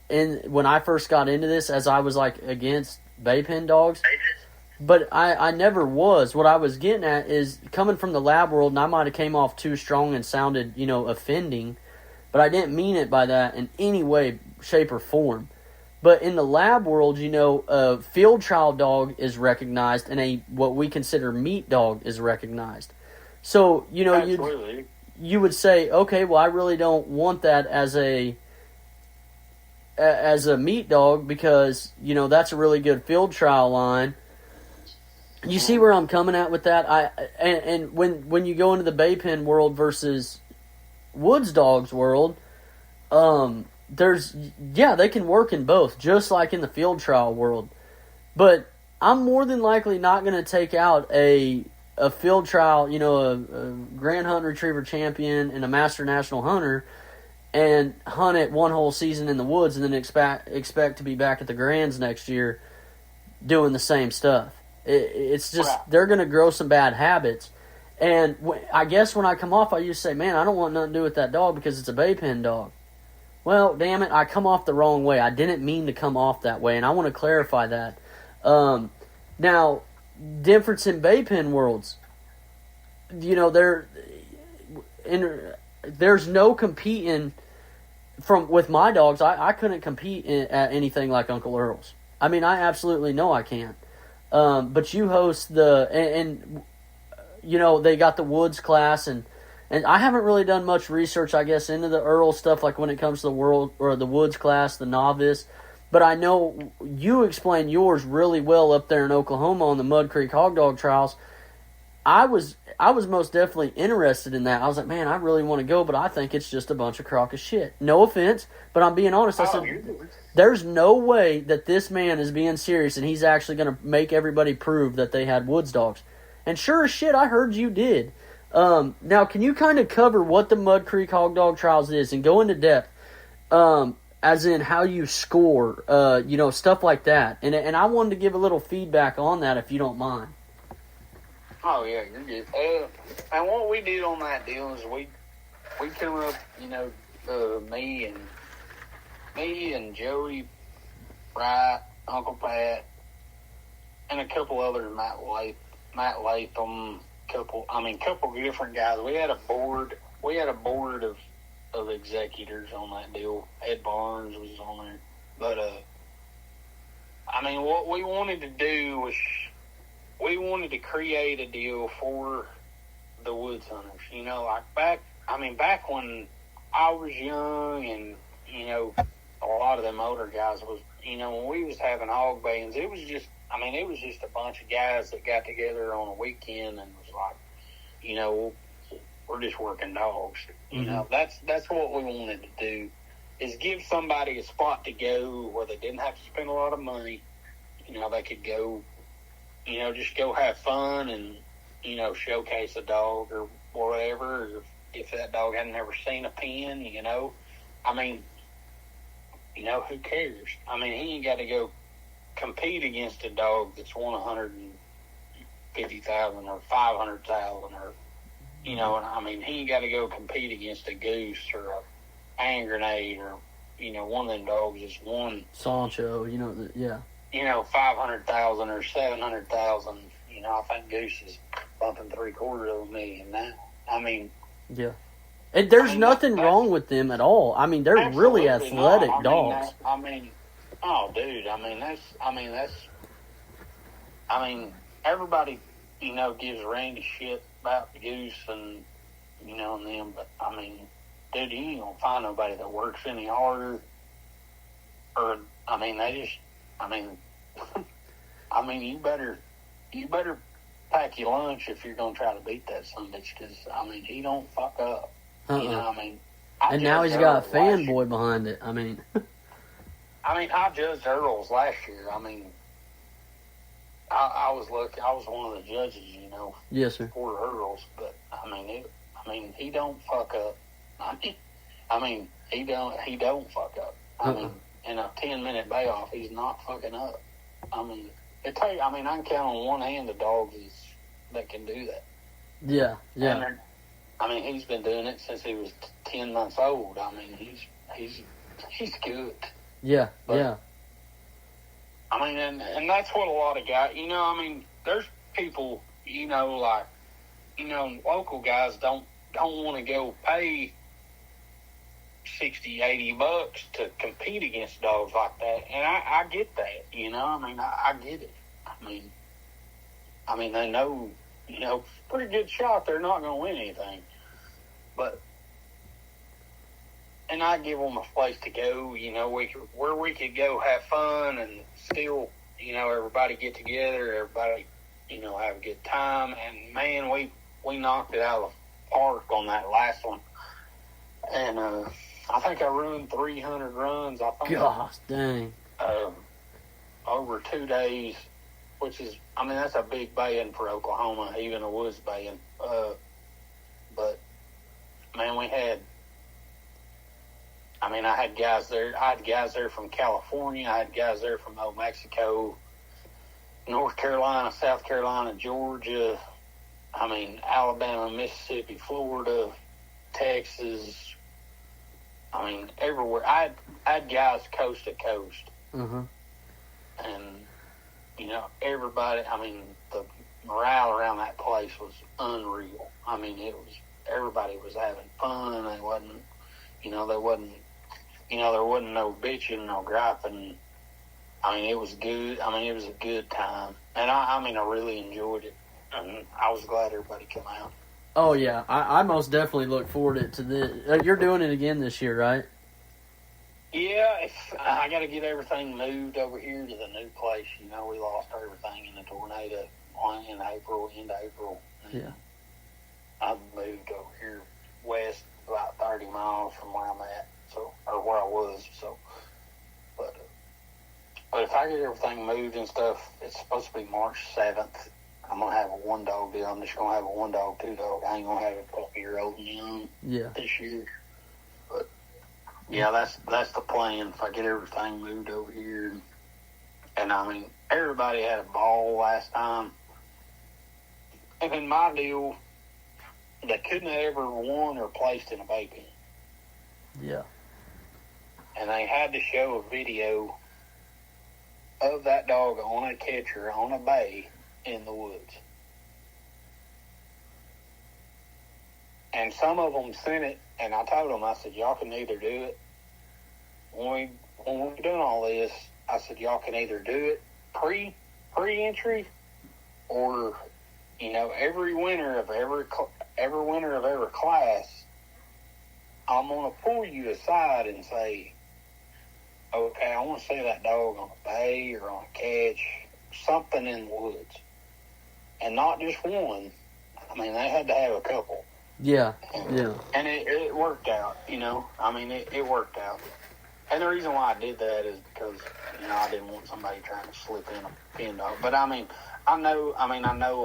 when I first got into this as I was, like, against bay pen dogs. But I never was. What I was getting at is coming from the lab world, and I might have came off too strong and sounded, you know, offending, but I didn't mean it by that in any way, shape, or form. But in the lab world, you know, a field trial dog is recognized, and what we consider meat dog is recognized. So, you know, you would say, okay, well, I really don't want that as a meat dog because, you know, that's a really good field trial line. You see where I'm coming at with that? And when you go into the bay pen world versus woods dogs world, they can work in both, just like in the field trial world. But I'm more than likely not going to take out a field trial, you know, a Grand Hunt Retriever champion and a Master National Hunter, and hunt it one whole season in the woods, and then expect to be back at the Grands next year doing the same stuff. It's just, they're going to grow some bad habits. And I guess when I come off, I used to say, man, I don't want nothing to do with that dog because it's a bay pen dog. Well, damn it, I come off the wrong way. I didn't mean to come off that way, and I want to clarify that. Now, difference in bay pen worlds. You know, there's no competing with my dogs. I couldn't compete at anything like Uncle Earl's. I mean, I absolutely know I can't. But you host and you know, they got the woods class, and I haven't really done much research, I guess, into the Earl stuff, like when it comes to the world or the woods class, the novice. But I know you explained yours really well up there in Oklahoma on the Mud Creek Hog Dog trials. I was most definitely interested in that. I was like, man, I really want to go, but I think it's just a bunch of crock of shit. No offense, but I'm being honest. I said, there's no way that this man is being serious and he's actually going to make everybody prove that they had woods dogs. And sure as shit, I heard you did. Now, can you kind of cover what the Mud Creek Hog Dog trials is and go into depth, as in how you score, you know, stuff like that. And I wanted to give a little feedback on that if you don't mind. Oh, yeah, you're good. And what we did on that deal is we come up, you know, me and Joey, Wright, Uncle Pat, and a couple others, Matt Latham, couple different guys. We had a board of executors on that deal. Ed Barnes was on there. But, I mean, what we wanted to do was we wanted to create a deal for the woods hunters. You know, like back when I was young and, you know, a lot of them older guys was, you know, when we was having hog bands, it was just a bunch of guys that got together on a weekend and was like, you know, we're just working dogs. You know, that's what we wanted to do, is give somebody a spot to go where they didn't have to spend a lot of money. You know, they could go, you know, just go have fun and, you know, showcase a dog or whatever. Or if that dog hadn't ever seen a pen, you know, I mean, you know, who cares? I mean, he ain't got to go compete against a dog that's won 150,000 or 500,000 or, you know, and I mean, he ain't got to go compete against a goose or a hand grenade or, you know, one of them dogs that's won Sancho, you know, yeah. You know, 500,000 or 700,000. You know, I think Goose is bumping $750,000 now. I mean, yeah. And there's nothing wrong with them at all. I mean, they're really athletic dogs. Oh, dude. I mean, everybody, you know, gives Randy shit about the goose and, you know, and them, but, I mean, dude, you ain't gonna find nobody that works any harder. Or, I mean, they just, I mean, I mean, you better pack your lunch if you're gonna try to beat that son of a bitch, because, I mean, he don't fuck up. You know, I mean, and now he's got a fanboy behind it. I mean, I judged Earls last year. I mean, I was lucky. I was one of the judges, you know. Yes, sir. For Earls, but I mean, he don't fuck up. I mean, he don't fuck up. I mean, in a 10-minute bay-off, he's not fucking up. I mean, I can count on one hand the dogs that can do that. Yeah, yeah. And I mean, he's been doing it since he was 10 months old. I mean, he's good. Yeah, but, yeah. I mean, and that's what a lot of guys, you know, I mean, there's people, you know, like, you know, local guys don't want to go pay $60-$80 to compete against dogs like that. And I get that, you know, I mean, I get it. I mean, they know, you know, pretty good shot, they're not going to win anything. But, and I give them a place to go, you know, where we could go have fun and still, you know, everybody get together, everybody, you know, have a good time. And, man, we knocked it out of the park on that last one. And I think I ruined 300 runs. I think. Gosh, dang. Over 2 days, which is, I mean, that's a big baying for Oklahoma, even a woods baying. But, man, I had guys there. I had guys there from California. I had guys there from Old Mexico, North Carolina, South Carolina, Georgia. I mean, Alabama, Mississippi, Florida, Texas. I mean, everywhere. I had guys coast to coast. Mm-hmm. And, you know, everybody, I mean, the morale around that place was unreal. I mean, everybody was having fun. There wasn't no bitching, no griping. I mean, it was good. I mean, it was a good time. And I really enjoyed it. And I was glad everybody came out. Oh, yeah. I most definitely look forward to this. You're doing it again this year, right? Yeah, I got to get everything moved over here to the new place. You know, we lost everything in the tornado in end of April. Yeah. I moved over here west about 30 miles from where I'm at, or where I was. So, but if I get everything moved and stuff, it's supposed to be March 7th. I'm going to have a 1-dog deal. I'm just going to have a 1-dog, 2-dog. I ain't going to have a puppy-year-old and young this year. But, yeah, that's the plan. If I get everything moved over here. And, I mean, everybody had a ball last time. And in my deal, they couldn't have ever won or placed in a bay pen. Yeah. And they had to show a video of that dog on a catcher on a bay in the woods. And some of them sent it, and I told them, I said, y'all can either do it. When we're doing all this, I said, y'all can either do it pre-entry, or, you know, every winner of every class, I'm going to pull you aside and say, okay, I want to see that dog on a bay or on a catch, something in the woods. And not just one. I mean, they had to have a couple. Yeah, And it worked out, you know. I mean, it worked out. And the reason why I did that is because, you know, I didn't want somebody trying to slip in a pen dog. But, I mean, I know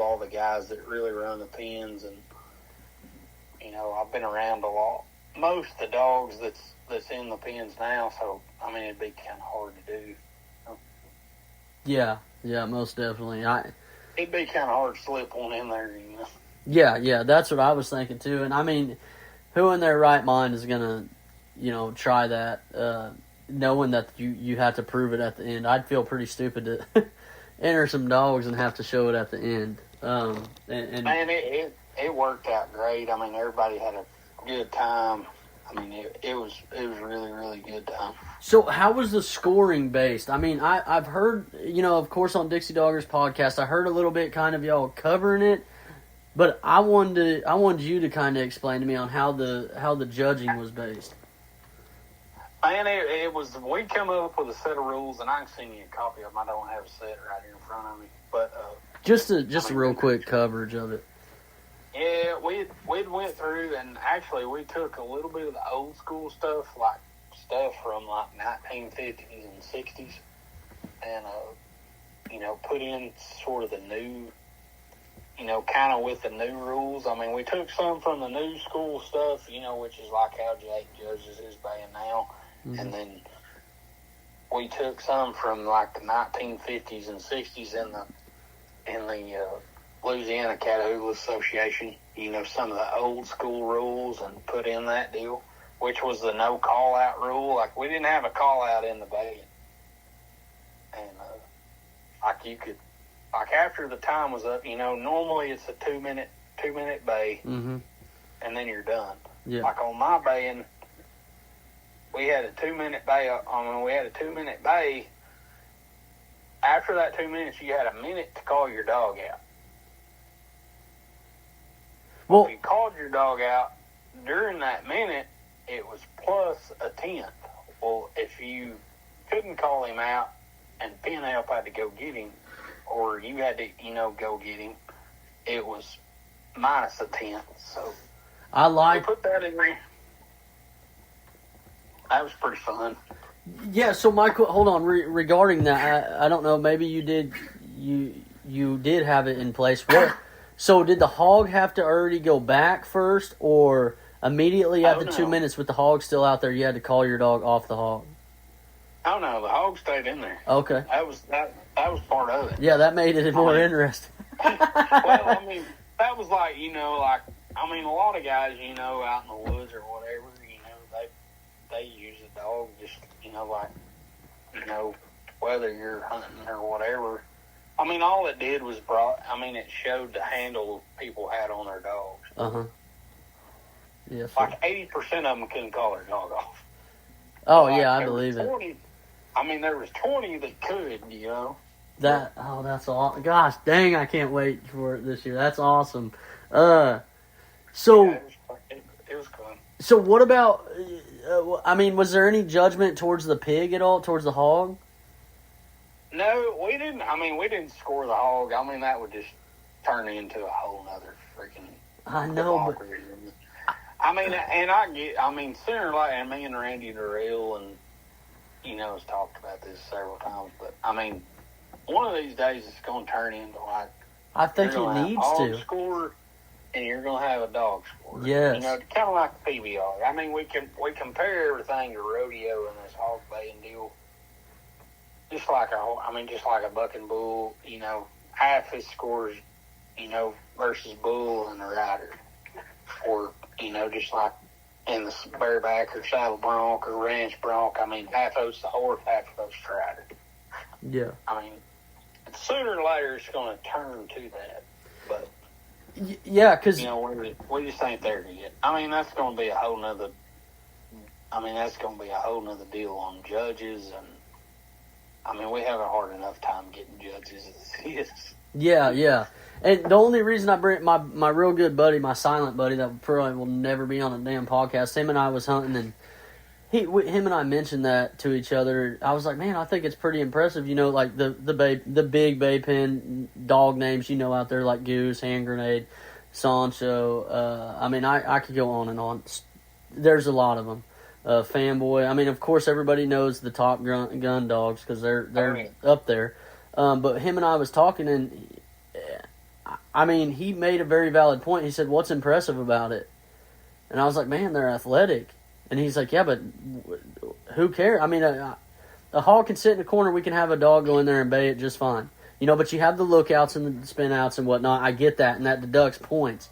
all the guys that really run the pens, and, you know, I've been around a lot. Most of the dogs that's in the pens now, so, I mean, it'd be kind of hard to do. Yeah, most definitely. It'd be kind of hard to slip one in there, you know. Yeah, that's what I was thinking too. And I mean, who in their right mind is gonna, you know, try that, knowing that you have to prove it at the end? I'd feel pretty stupid to enter some dogs and have to show it at the end. And man, it worked out great. I mean, everybody had a good time. I mean, it was really, really good time. So how was the scoring based? I mean, I've heard, you know, of course on Dixie Doggers podcast, I heard a little bit kind of y'all covering it. But I wanted you to kind of explain to me on how the judging was based. Man, it was, we come up with a set of rules, and I can send you a copy of them. I don't have a set right here in front of me. But just a real quick coverage of it. Yeah, we went through, and actually we took a little bit of the old school stuff, like stuff from like 1950s and 60s, and put in sort of the new, kind of with the new rules. I mean, we took some from the new school stuff, which is like how Jake judges his band now, and then we took some from like the 1950s and 60s in the Louisiana Catahoula Association, some of the old school rules, and put in that deal, which was the no call out rule. Like, we didn't have a call out in the band, and like you could, like after the time was up, normally it's a 2 minute bay, and then you're done. Yeah. Like on my band, we had a 2 minute bay. We had a 2 minute bay. After that 2 minutes, you had a minute to call your dog out. Well, if you called your dog out during that minute, it was plus a 10th. Well, if you couldn't call him out and pen help had to go get him, or you had to, go get him, it was minus a 10th. So we put that in there. That was pretty fun. Yeah. So, Michael, hold on. Regarding that, I don't know. Maybe you did have it in place. What? So did the hog have to already go back first, or immediately after 2 minutes with the hog still out there, you had to call your dog off the hog? Oh no, the hog stayed in there. Okay. That was part of it. Yeah, that made it more interesting. Well, I mean, that was like, a lot of guys, out in the woods or whatever, they use a dog just, whether you're hunting or whatever. I mean, all it did was it showed the handle people had on their dogs. Uh-huh. Yeah. Like 80% of them couldn't call their dog off. Oh, yeah, I believe it. There was 20 that could, That's all. Gosh, dang, I can't wait for it this year. That's awesome. So yeah, it was fun. So what about, was there any judgment towards the pig at all, towards the hog? No, we didn't. We didn't score the hog. That would just turn into a whole nother freaking. I know, but and I get. Sooner or later, and me and Randy Durrell and has talked about this several times. But one of these days it's going to turn into like. I think it needs to. Score, and you're going to have a dog score. Yes. Kind of like the PBR. We compare everything to rodeo and this hog baying deal. Just like a buck and bull, half his scores, versus bull and the rider. Or, just like in the bareback or saddle bronc or ranch bronc, half of it's the horse, half of it's the rider. Yeah. Sooner or later it's going to turn to that. But, yeah, because, we just ain't there yet. That's going to be a whole nother, deal on judges and, we have a hard enough time getting judges as it is. Yeah. And the only reason I bring my real good buddy, my silent buddy, that probably will never be on a damn podcast, him and I was hunting, and him and I mentioned that to each other. I was like, man, I think it's pretty impressive, like the big bay pen dog names, out there, like Goose, Hand Grenade, Sancho. I could go on and on. There's a lot of them. Fanboy. Of course, everybody knows the top gun dogs because they're up there. But him and I was talking, and he made a very valid point. He said, "What's impressive about it?" And I was like, "Man, they're athletic." And he's like, "Yeah, but who cares? A hog can sit in the corner. We can have a dog go in there and bay it just fine, But you have the lookouts and the spin outs and whatnot. I get that, and that deducts points,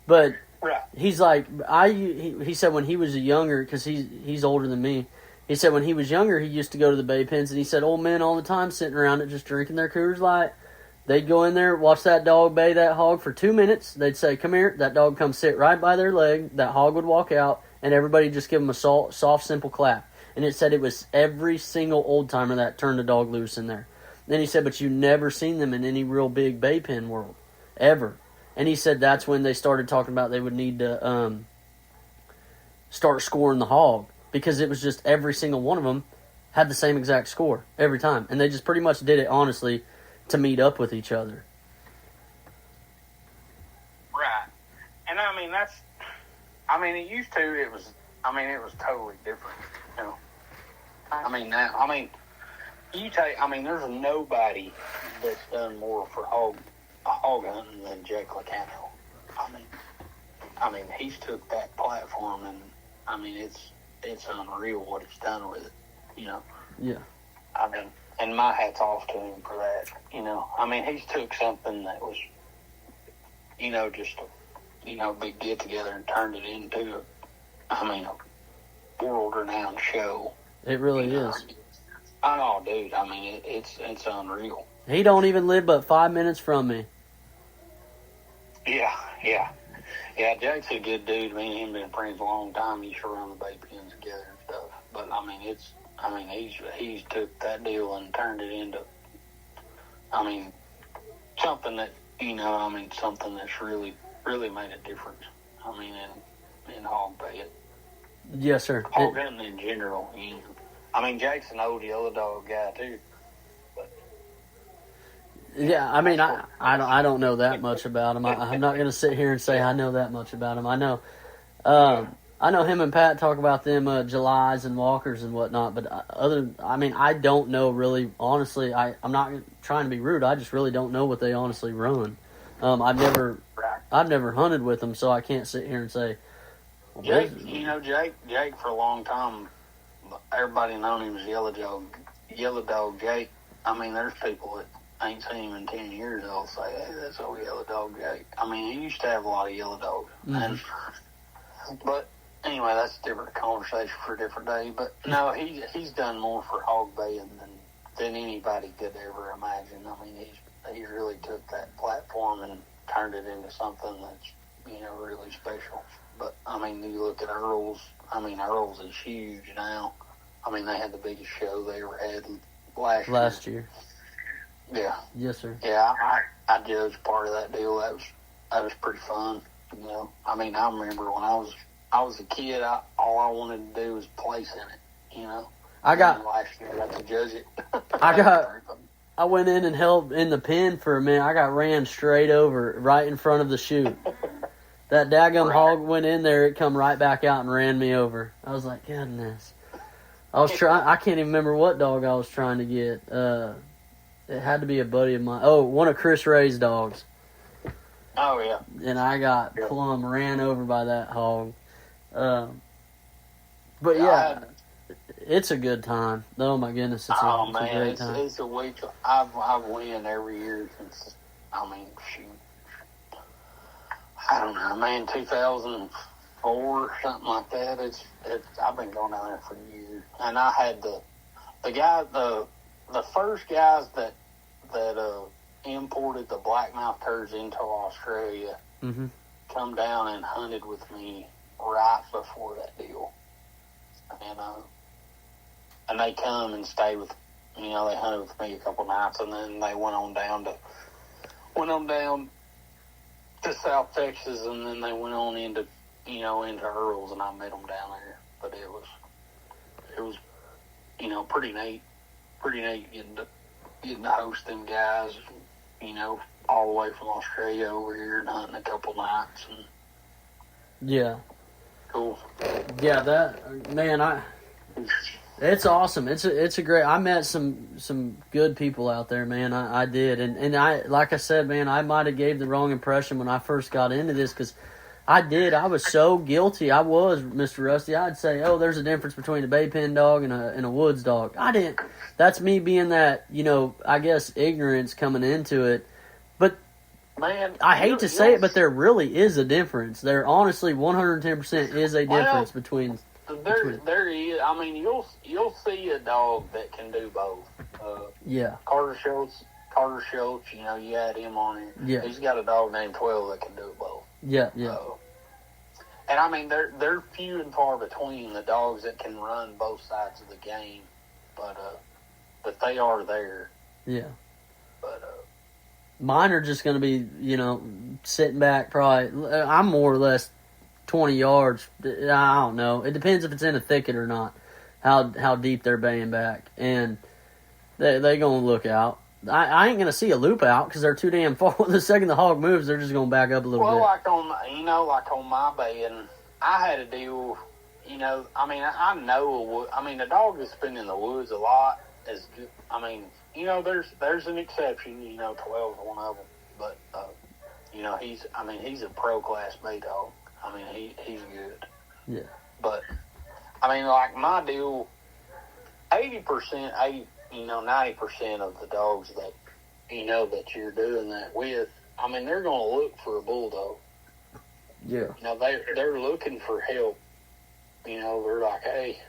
but." Right. He's like, he said when he was younger, because he's older than me, he said when he was younger, he used to go to the bay pens, and he said old men all the time sitting around it just drinking their Coors Light. They'd go in there, watch that dog bay that hog for 2 minutes. They'd say, come here. That dog come sit right by their leg. That hog would walk out, and everybody just give him a soft, simple clap. And it said it was every single old-timer that turned a dog loose in there. Then he said, but you never seen them in any real big bay pen world, ever. And he said that's when they started talking about they would need to start scoring the hog, because it was just every single one of them had the same exact score every time. And they just pretty much did it, honestly, to meet up with each other. Right. And it used to, it was totally different, you know. There's nobody that's done more for hog hunting than Jake Lacano. He's took that platform and, it's unreal what he's done with it, you know. Yeah. And my hat's off to him for that, you know. He's took something that was, you know, just a big get-together and turned it into, a world-renowned show. It really is. Oh, dude, it's unreal. He don't even live but 5 minutes from me. Yeah. Jake's a good dude. Me and him been friends a long time. He used to run the bait pens together and stuff. But he's took that deal and turned it into, something that, you know, something that's really, really made a difference. In hog bait. Yes, sir. Hog hunting in general. You know. Jake's an old yellow dog guy too. Yeah, I don't know that much about him. I'm not going to sit here and say I know that much about him. I know him and Pat talk about them Julys and Walkers and whatnot, but I don't know really. Honestly, I'm not trying to be rude. I just really don't know what they honestly run. I've never hunted with them, so I can't sit here and say. Well, Jake for a long time, everybody known him as Yellow Dog Jake. There's people that ain't seen him in 10 years, they'll say, hey, that's old Yellow Dog Jake. He used to have a lot of yellow dogs. Mm-hmm. But anyway, that's a different conversation for a different day. But no, he's done more for hog baiting than anybody could ever imagine. He really took that platform and turned it into something that's, you know, really special. But, you look at Earl's. Earl's is huge now. They had the biggest show they ever had last year. Yeah. Yes, sir. Yeah, I judged part of that deal. That was pretty fun. You know, I remember when I was a kid, all I wanted to do was place in it. You know, last year I got to judge it. I went in and held in the pen for a minute. I got ran straight over right in front of the chute. That daggum hog went in there. It come right back out and ran me over. I was like, goodness. I can't even remember what dog I was trying to get. It had to be a buddy of mine. Oh, one of Chris Ray's dogs. Oh, yeah. And I got plumb ran over by that hog. But yeah, it's a good time. Oh my goodness, it's a great time. It's a week. I've win every year since. Shoot. I don't know, man. 2004 or something like that. It's. I've been going down there for years, and I had the first guys that imported the blackmouth turds into Australia come down and hunted with me right before that deal. And they come and stayed with, they hunted with me a couple nights, and then they went on down to South Texas, and then they went on into Earl's, and I met them down there. But it was pretty neat getting to host them guys, all the way from Australia over here and hunting a couple nights. And yeah. Cool. Yeah, it's awesome. It's a great. I met some good people out there, man. I did, and I, like I said, man, I might have gave the wrong impression when I first got into this, because I did. I was so guilty. I was, Mr. Rusty. I'd say, oh, there's a difference between a bay pen dog and a woods dog. I didn't. That's me being that, I guess ignorance coming into it. But man, I hate to say it, but there really is a difference. There honestly 110% is a difference between. There is. You'll see a dog that can do both. Yeah. Carter Schultz. You had him on here. Yeah. He's got a dog named 12 that can do both. Yeah. And they're few and far between, the dogs that can run both sides of the game, but they are there. Yeah. But Mine are just going to be, sitting back probably. I'm more or less 20 yards. I don't know. It depends if it's in a thicket or not, how deep they're baying back. And they going to look out. I ain't going to see a loop out because they're too damn far. The second the hog moves, they're just going to back up a little bit. Well, like on my baying, I had a deal, I know the dog that's been in the woods a lot is, there's an exception, 12 is one of them, but, he's a pro class bay dog. He's good. Yeah. But, like my deal, 90% of the dogs that, that you're doing that with, they're going to look for a bulldog. Yeah. They're looking for help. They're like, hey,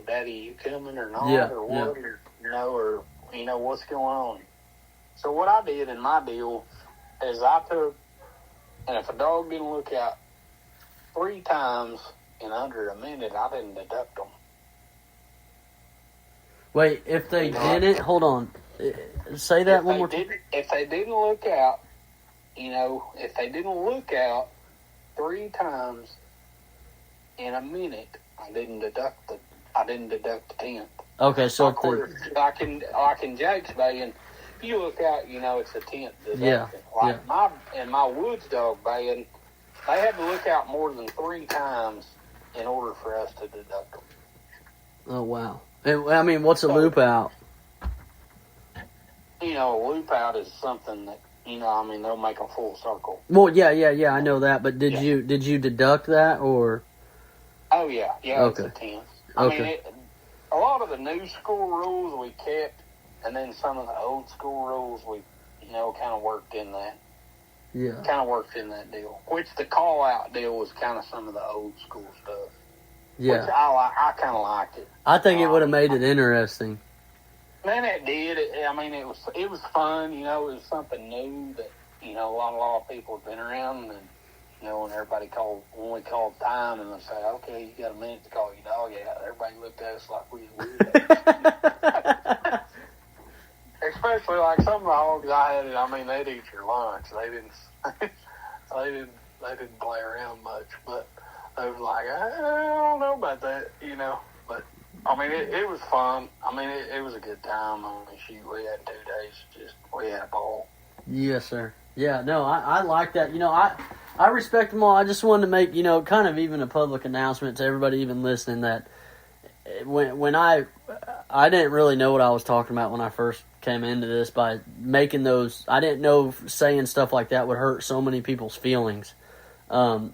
Daddy, you coming or not? Yeah, or what? Yeah. Or what's going on? So what I did in my deal is and if a dog didn't look out 3 times in under a minute, I didn't deduct them. Wait, if they didn't, hold on. Say that one more time. If they didn't look out, if they didn't look out 3 times in a minute, I didn't deduct the 10th. Okay, so of course, like in Jake's baying, if you look out, it's a 10th deduction. Yeah. Like my woods dog baying, they had to look out more than 3 times in order for us to deduct them. Oh, wow. What's a loop out? A loop out is something that, they'll make a full circle. Well, yeah, I know that, but did you deduct that, or? Oh, yeah, okay. It's a 10th. Okay. A lot of the new school rules we kept, and then some of the old school rules we, kind of worked in that. Yeah. Kind of worked in that deal. Which the call-out deal was kind of some of the old school stuff. Yeah. Which I kind of liked it. I think it would have made it interesting. Man, it did. It was fun. It was something new that, a lot of people have been around, and, when when we called time and they say, okay, you got a minute to call your dog out, everybody looked at us like we were weirdos. Especially like some of the hogs I had, they'd eat your lunch. They didn't play around much, but they was like, I don't know about that, but it was fun. It was a good time. We had 2 days, we had a ball. Yes, sir. Yeah, no, I like that. I respect them all. I just wanted to make, kind of even a public announcement to everybody even listening that when I didn't really know what I was talking about when I first came into this by making those. I didn't know saying stuff like that would hurt so many people's feelings.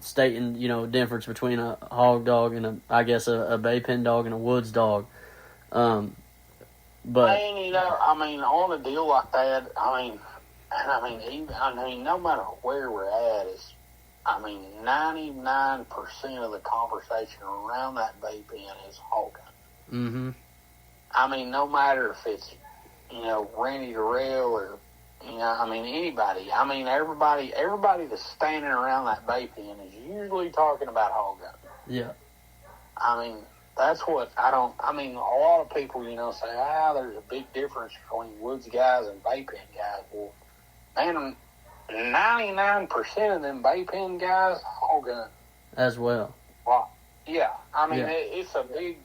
Stating, difference between a hog dog and a bay pen dog and a woods dog. But on a deal like that, no matter where we're at, 99% of the conversation around that bay pen is hog hunting. Mm-hmm. No matter if it's, Randy Durrell or, anybody. Everybody that's standing around that bay pen is usually talking about hog hunting. Yeah. That's what a lot of people, say, there's a big difference between woods guys and bay pen guys. Well, man, 99% of them bay pen guys hog hunt. As well. Well, yeah. It's a big,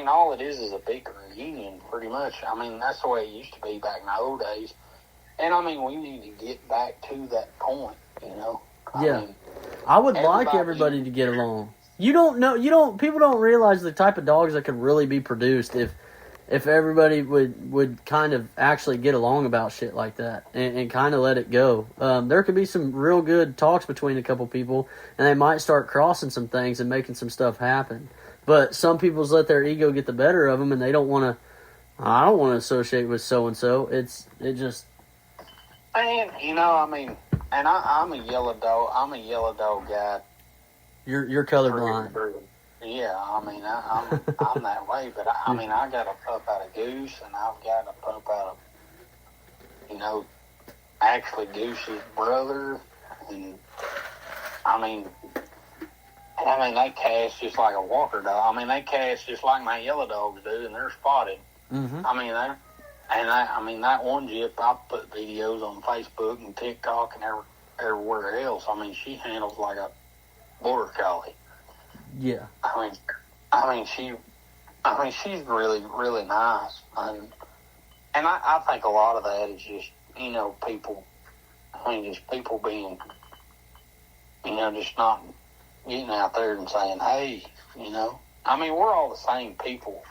all it is a big reunion, pretty much. That's the way it used to be back in the old days. And, we need to get back to that point, I would like everybody to get along. People don't realize the type of dogs that could really be produced if everybody would kind of actually get along about shit like that and kind of let it go. There could be some real good talks between a couple people, and they might start crossing some things and making some stuff happen. But some people's let their ego get the better of them, and they don't want to. I don't want to associate with so and so. It just. And and I'm a yellow dog. I'm a yellow dog guy. You're colorblind. Yeah, I'm that way. But I got a pup out of goose, and I've got a pup out of, actually Goose's brother, and they cast just like a walker dog. They cast just like my yellow dogs do, and they're spotted. Mm-hmm. And I mean, that one Jip, I put videos on Facebook and TikTok and everywhere else. I mean, she handles like a border collie. Yeah. I mean, she's really, really nice. And I think a lot of that is just, people. I mean, just people being, just not getting out there and saying, hey, I mean, we're all the same people.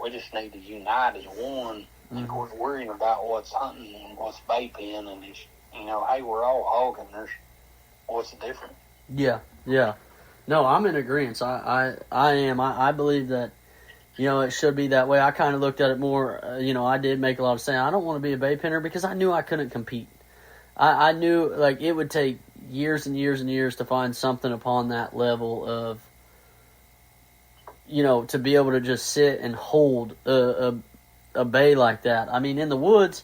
We just need to unite as one. And quit worrying about what's hunting and what's vaping and just, hey, we're all hogging. What's the difference? Yeah, yeah. No, I'm in agreement. I am. I believe that, it should be that way. I kind of looked at it more, I did make a lot of sense. I don't want to be a vape hunter because I knew I couldn't compete. I knew, like, it would take years and years and years to find something upon that level of, to be able to just sit and hold a bay like that. I mean, in the woods,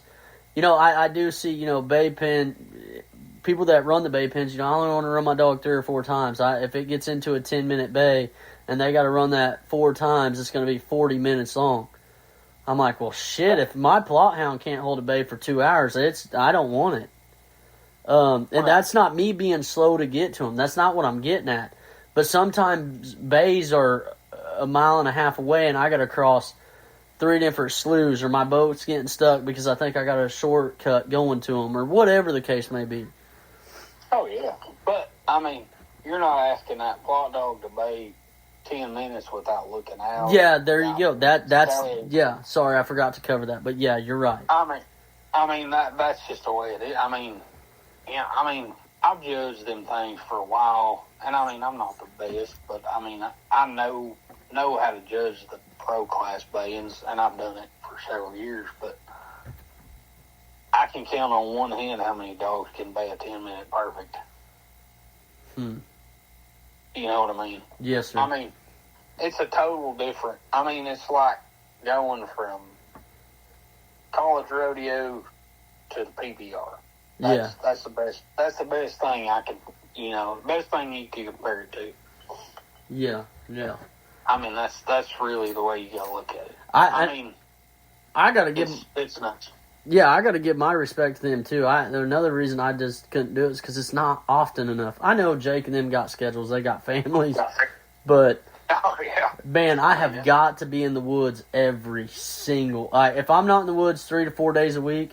I do see, bay pen, people that run the bay pens, I only want to run my dog 3 or 4 times. If it gets into a 10-minute bay and they got to run that 4 times, it's going to be 40 minutes long. I'm like, well, shit, if my plot hound can't hold a bay for 2 hours, I don't want it. And that's not me being slow to get to them. That's not what I'm getting at. But sometimes bays are 1.5 miles away and I got to cross 3 different sloughs, or my boat's getting stuck because I think I got a shortcut going to them, or whatever the case may be. Oh, yeah. But, I mean, you're not asking that plot dog to bay 10 minutes without looking out. Yeah, there you go. That's yeah, sorry, I forgot to cover that. But, yeah, you're right. I mean that's just the way it is. I mean, I've judged them things for a while, and, I mean, I'm not the best, but, I mean, I know how to judge the pro class bayings, and I've done it for several years, but I can count on one hand how many dogs can bay a 10-minute perfect. You know what I mean? Yes, sir. I mean, it's a total different. I mean, it's like going from college rodeo to the PBR. That's the best. That's the best thing I can. Best thing you can compare it to. Yeah, yeah. I mean, that's really the way you gotta look at it. I gotta give. It's nuts. Yeah, I gotta give my respect to them too. Another reason I just couldn't do it is because it's not often enough. I know Jake and them got schedules; they got families, but man, I have got to be in the woods every single. If I'm not in the woods 3 to 4 days a week,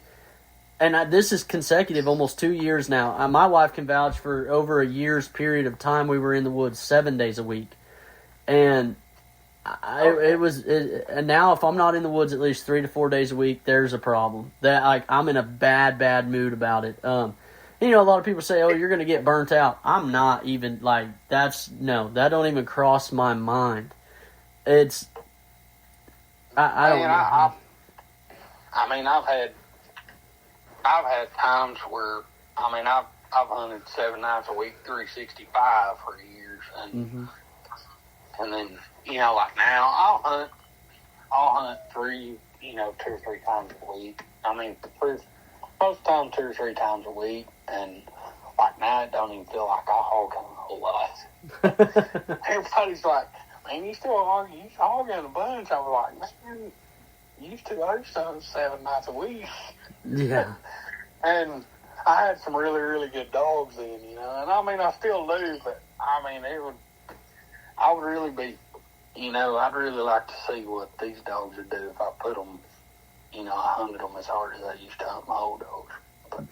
and this is consecutive, almost 2 years now. My wife can vouch for over a year's period of time we were in the woods 7 days a week, and. And now if I'm not in the woods at least 3 to 4 days a week, there's a problem. That I'm in a bad mood about it. A lot of people say, "Oh, you're going to get burnt out." I'm not even that don't even cross my mind. It's I don't know. I mean, I've had times where I've hunted 7 nights a week, 365 for years, and then. Like now, I'll hunt 2 or 3 times a week. I mean, most of the time 2 or 3 times a week, and like now it don't even feel like I hog hunt a whole lot. Everybody's like, "Man, you still hogging? You hogging a bunch?" I was like, "Man, I used to hunt 7 nights a week." Yeah. And I had some really, really good dogs then, and I mean, I still do, but I mean, I would really be. I'd really like to see what these dogs would do if I put them, I hunted them as hard as I used to hunt my old dogs. But,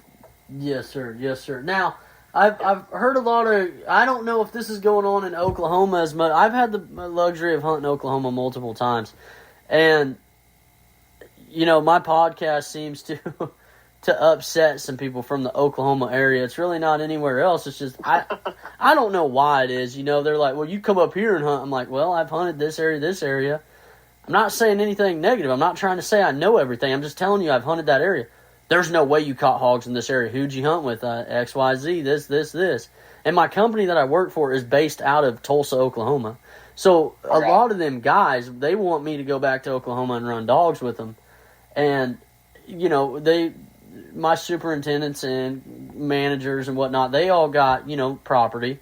yes, sir. Yes, sir. Now, I've heard a lot of, I don't know if this is going on in Oklahoma as much. I've had the luxury of hunting Oklahoma multiple times. And, my podcast seems to upset some people from the Oklahoma area. It's really not anywhere else. It's just, I don't know why it is. They're like, "Well, you come up here and hunt." I'm like, "Well, I've hunted this area. I'm not saying anything negative. I'm not trying to say I know everything. I'm just telling you I've hunted that area. There's no way you caught hogs in this area. Who'd you hunt with? XYZ, this. And my company that I work for is based out of Tulsa, Oklahoma. So a lot of them guys, they want me to go back to Oklahoma and run dogs with them. And, my superintendents and managers and whatnot, they all got, property.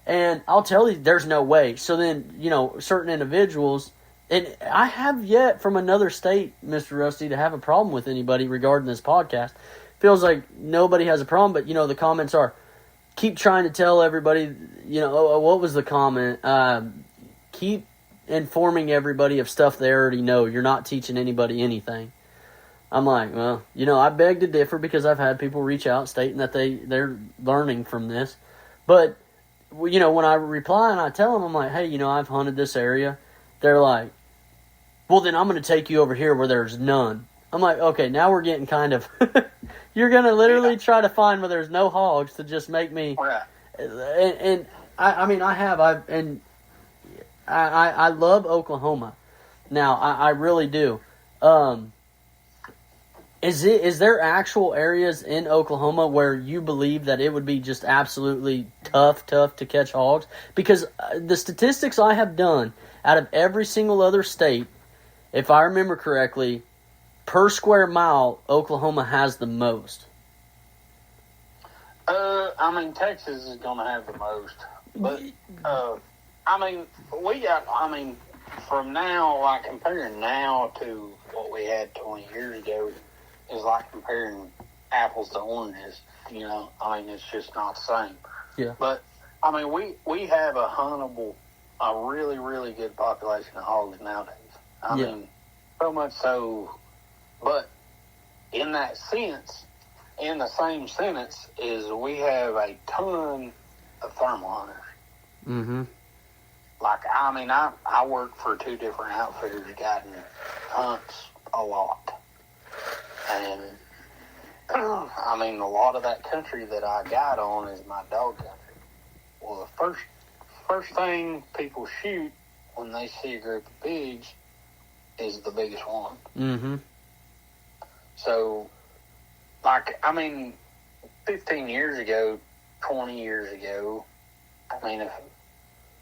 And I'll tell you, there's no way. So then, certain individuals, And I have yet from another state, Mr. Rusty, to have a problem with anybody regarding this podcast. Feels like nobody has a problem, but, the comments are, keep trying to tell everybody, what was the comment? Keep informing everybody of stuff they already know. You're not teaching anybody anything. I'm like, well, I beg to differ because I've had people reach out stating that they're learning from this. But, when I reply and I tell them, I'm like, hey, I've hunted this area. They're like, well, then I'm going to take you over here where there's none. I'm like, okay, now we're getting kind of... You're going to literally try to find where there's no hogs to just make me... Right. And I love Oklahoma. Now, I really do. Is there actual areas in Oklahoma where you believe that it would be just absolutely tough to catch hogs? Because the statistics I have done out of every single other state, if I remember correctly, per square mile, Oklahoma has the most. Texas is going to have the most. But, from now, like comparing now to what we had 20 years ago is like comparing apples to oranges. It's just not the same. Yeah. But, we have a really, really good population of hogs nowadays. So much so, but in that sense, in the same sentence, is we have a ton of thermal hunters. Mm-hmm. Like, I work for 2 different outfitters guiding hunts a lot. And, a lot of that country that I guide on is my dog country. Well, the first thing people shoot when they see a group of pigs is the biggest one. Mm-hmm. So, 15 years ago, 20 years ago, if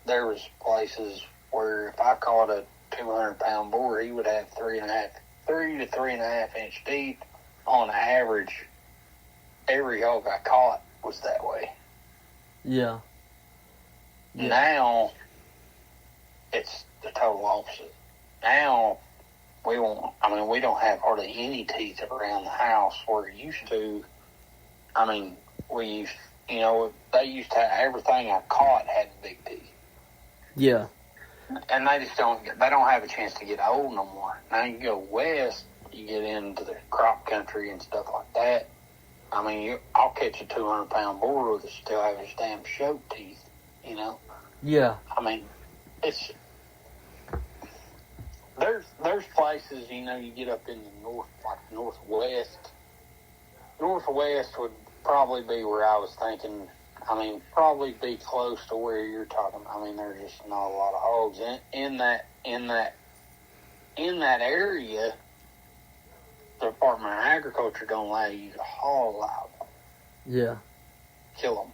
there was places where if I caught a 200-pound boar, he would have 3 to 3.5 inch deep on average. Every hog I caught was that way. Yeah. Now, it's the total opposite. Now, we don't have hardly any teeth around the house where it used to. They used to have everything I caught had big teeth. Yeah. And they don't have a chance to get old no more. Now you go west, you get into the crop country and stuff like that. I'll catch a 200-pound boar that still have his damn show teeth, Yeah. It's... There's places, you get up in the north, like northwest. Northwest would probably be where I was thinking. Probably be close to where you're talking. There's just not a lot of hogs in that area. The Department of Agriculture don't allow you to haul out. Yeah. Kill them.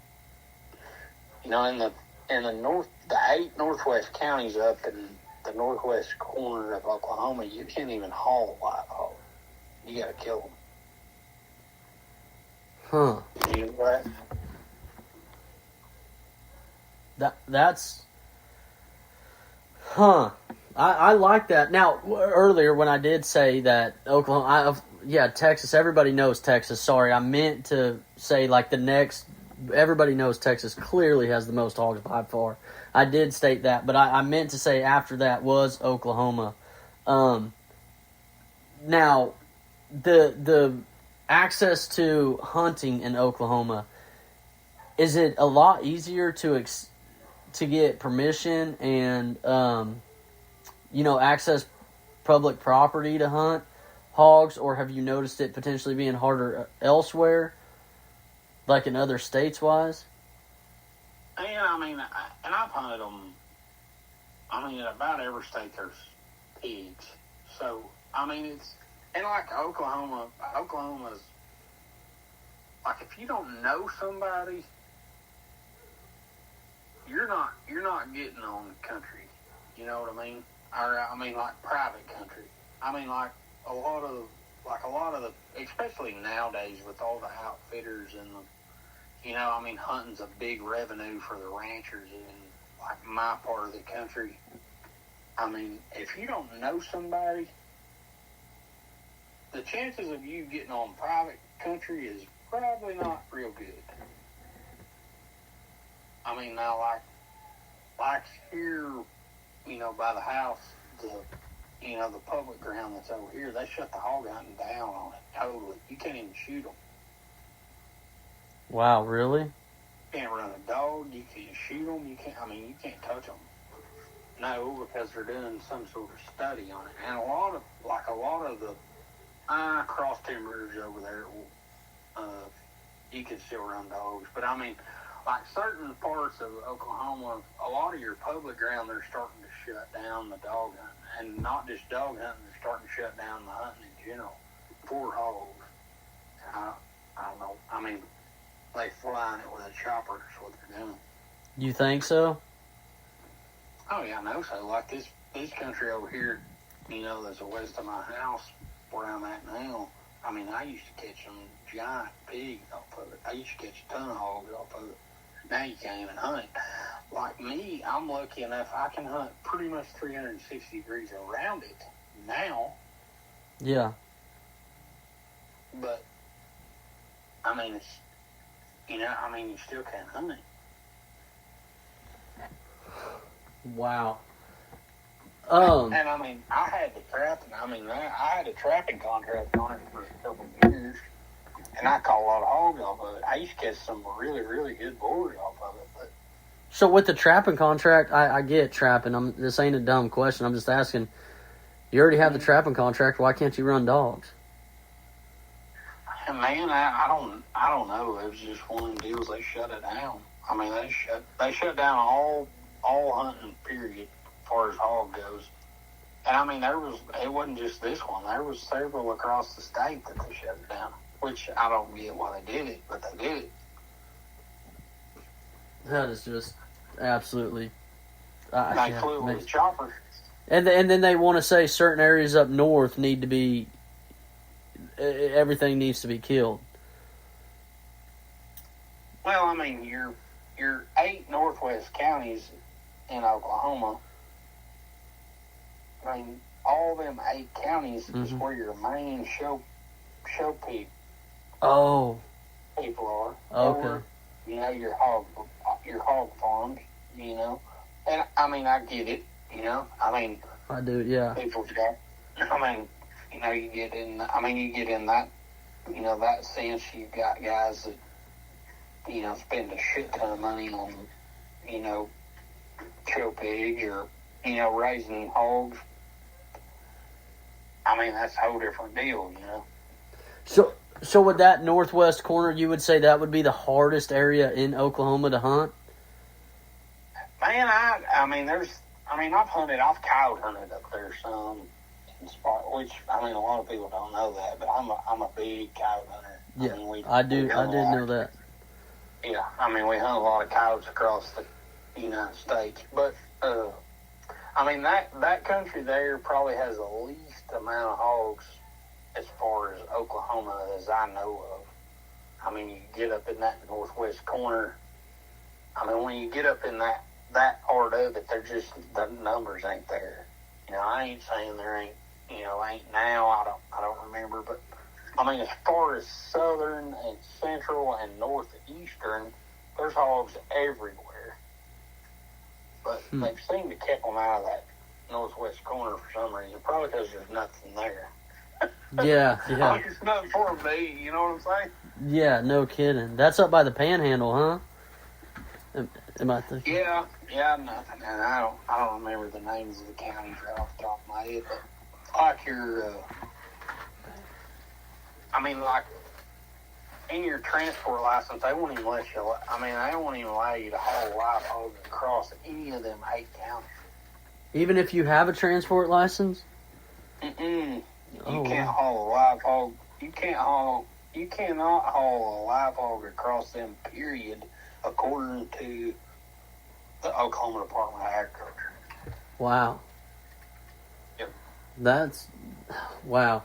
In the north, the 8 northwest counties up in the northwest corner of Oklahoma, you can't even haul a live hog. You got to kill them. Huh. You know what? That's... Huh. I like that. Now, earlier when I did say that Oklahoma... Texas. Everybody knows Texas. Sorry, I meant to say like the next... Everybody knows Texas clearly has the most hogs by far. I did state that, but I meant to say after that was Oklahoma. Now, the access to hunting in Oklahoma, is it a lot easier to get permission and access public property to hunt hogs, or have you noticed it potentially being harder elsewhere, like in other states wise? And I've hunted them. In about every state there's pigs. So, it's... And like Oklahoma's... Like, if you don't know somebody, you're not getting on country. You know what I mean? Or, like, private country. Like a lot of the... Especially nowadays with all the outfitters and the... hunting's a big revenue for the ranchers in, like, my part of the country. I mean, if you don't know somebody, the chances of you getting on private country is probably not real good. I mean, now, like here, by the house, the public ground that's over here, they shut the hog hunting down on it totally. You can't even shoot them. Wow, really? You can't run a dog. You can't shoot them. You can't touch them. No, because they're doing some sort of study on it. And a lot of the cross timbers over there, you can still run dogs. But I mean, like certain parts of Oklahoma, a lot of your public ground, they're starting to shut down the dog hunting. And not just dog hunting, they're starting to shut down the hunting in general for hogs. I don't know. I mean, they flying it with a chopper is what they're doing. You think so? Oh, yeah, I know so. Like this country over here, that's west of my house where I'm at now. I mean, I used to catch some giant pigs off of it. I used to catch a ton of hogs off of it. Now you can't even hunt. Like me, I'm lucky enough I can hunt pretty much 360 degrees around it now. Yeah. But, I mean, it's, you still can't hunt it. Wow. And I mean, I had a trapping contract on it for a couple of years, and I caught a lot of hogs off of it. I used to catch some really, really good boars off of it. But So with the trapping contract, I get trapping. This ain't a dumb question. I'm just asking. You already have the trapping contract. Why can't you run dogs? Man, I don't know. It was just one of the deals. They shut it down. I mean, they shut down all hunting, period, as far as hog goes. And I mean, it wasn't just this one. There was several across the state that they shut it down, which I don't get why they did it, but they did it. That is just absolutely. They flew with the chopper. And then they want to say certain areas up north need to be. Everything needs to be killed. Well, I mean, your 8 northwest counties in Oklahoma, I mean, all them 8 counties is where your main show pig people are. Okay. Or, your hog farms, And, I mean, I get it, I mean. I do, yeah. People's got, I mean, you get in that, that sense. You've got guys that, spend a shit ton of money on, show pigs or, raising hogs. I mean, that's a whole different deal, So with that northwest corner, you would say that would be the hardest area in Oklahoma to hunt? Man, I've coyote hunted up there some spot, which, I mean, a lot of people don't know that, but I'm a big coyote hunter. Yeah, I did know that. Yeah, I mean, we hunt a lot of coyotes across the United States, but, I mean, that country there probably has the least amount of hogs as far as Oklahoma as I know of. I mean, you get up in that northwest corner, I mean, when you get up in that part of it, the numbers ain't there. I ain't saying there ain't, ain't now, I don't remember, but I mean, as far as southern and central and northeastern, there's hogs everywhere. But they've seemed to keep them out of that northwest corner for some reason, probably because there's nothing there. Yeah. I mean, it's nothing for them to eat, you know what I'm saying? Yeah, no kidding. That's up by the Panhandle, huh? Am I thinking? Yeah, nothing. And I don't remember the names of the counties right off the top of my head, but like your, like in your transport license, they won't even let you. They won't even allow you to haul live hogs across any of them 8 counties. Even if you have a transport license? You can't haul a live hog. You cannot haul a live hog across them. Period, according to the Oklahoma Department of Agriculture. Wow. Yep. Wow.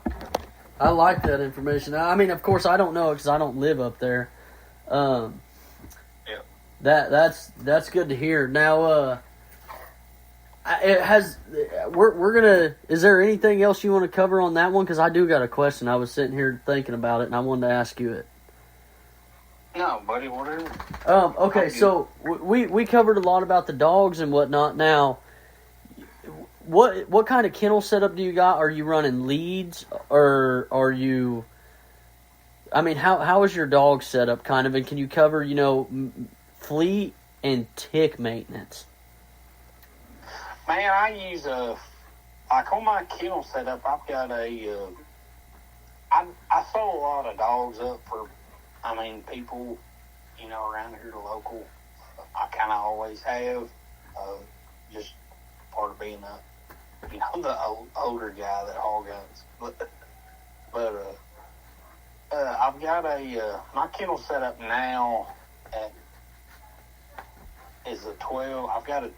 I like that information. I mean, of course, I don't know because I don't live up there. That's good to hear. Now, It has. We're gonna. Is there anything else you want to cover on that one? Because I do got a question. I was sitting here thinking about it, and I wanted to ask you it. No, buddy, whatever. Okay, so we covered a lot about the dogs and whatnot. Now, what kind of kennel setup do you got? Are you running leads, or are you? I mean, how is your dog set up, kind of? And can you cover, flea and tick maintenance? Man, I use like on my kennel setup, I've got I throw a lot of dogs up for, people, around here, the local. I kind of always have, just part of being the older guy that hog hunts. But I've got my kennel setup now is a 12. I've got a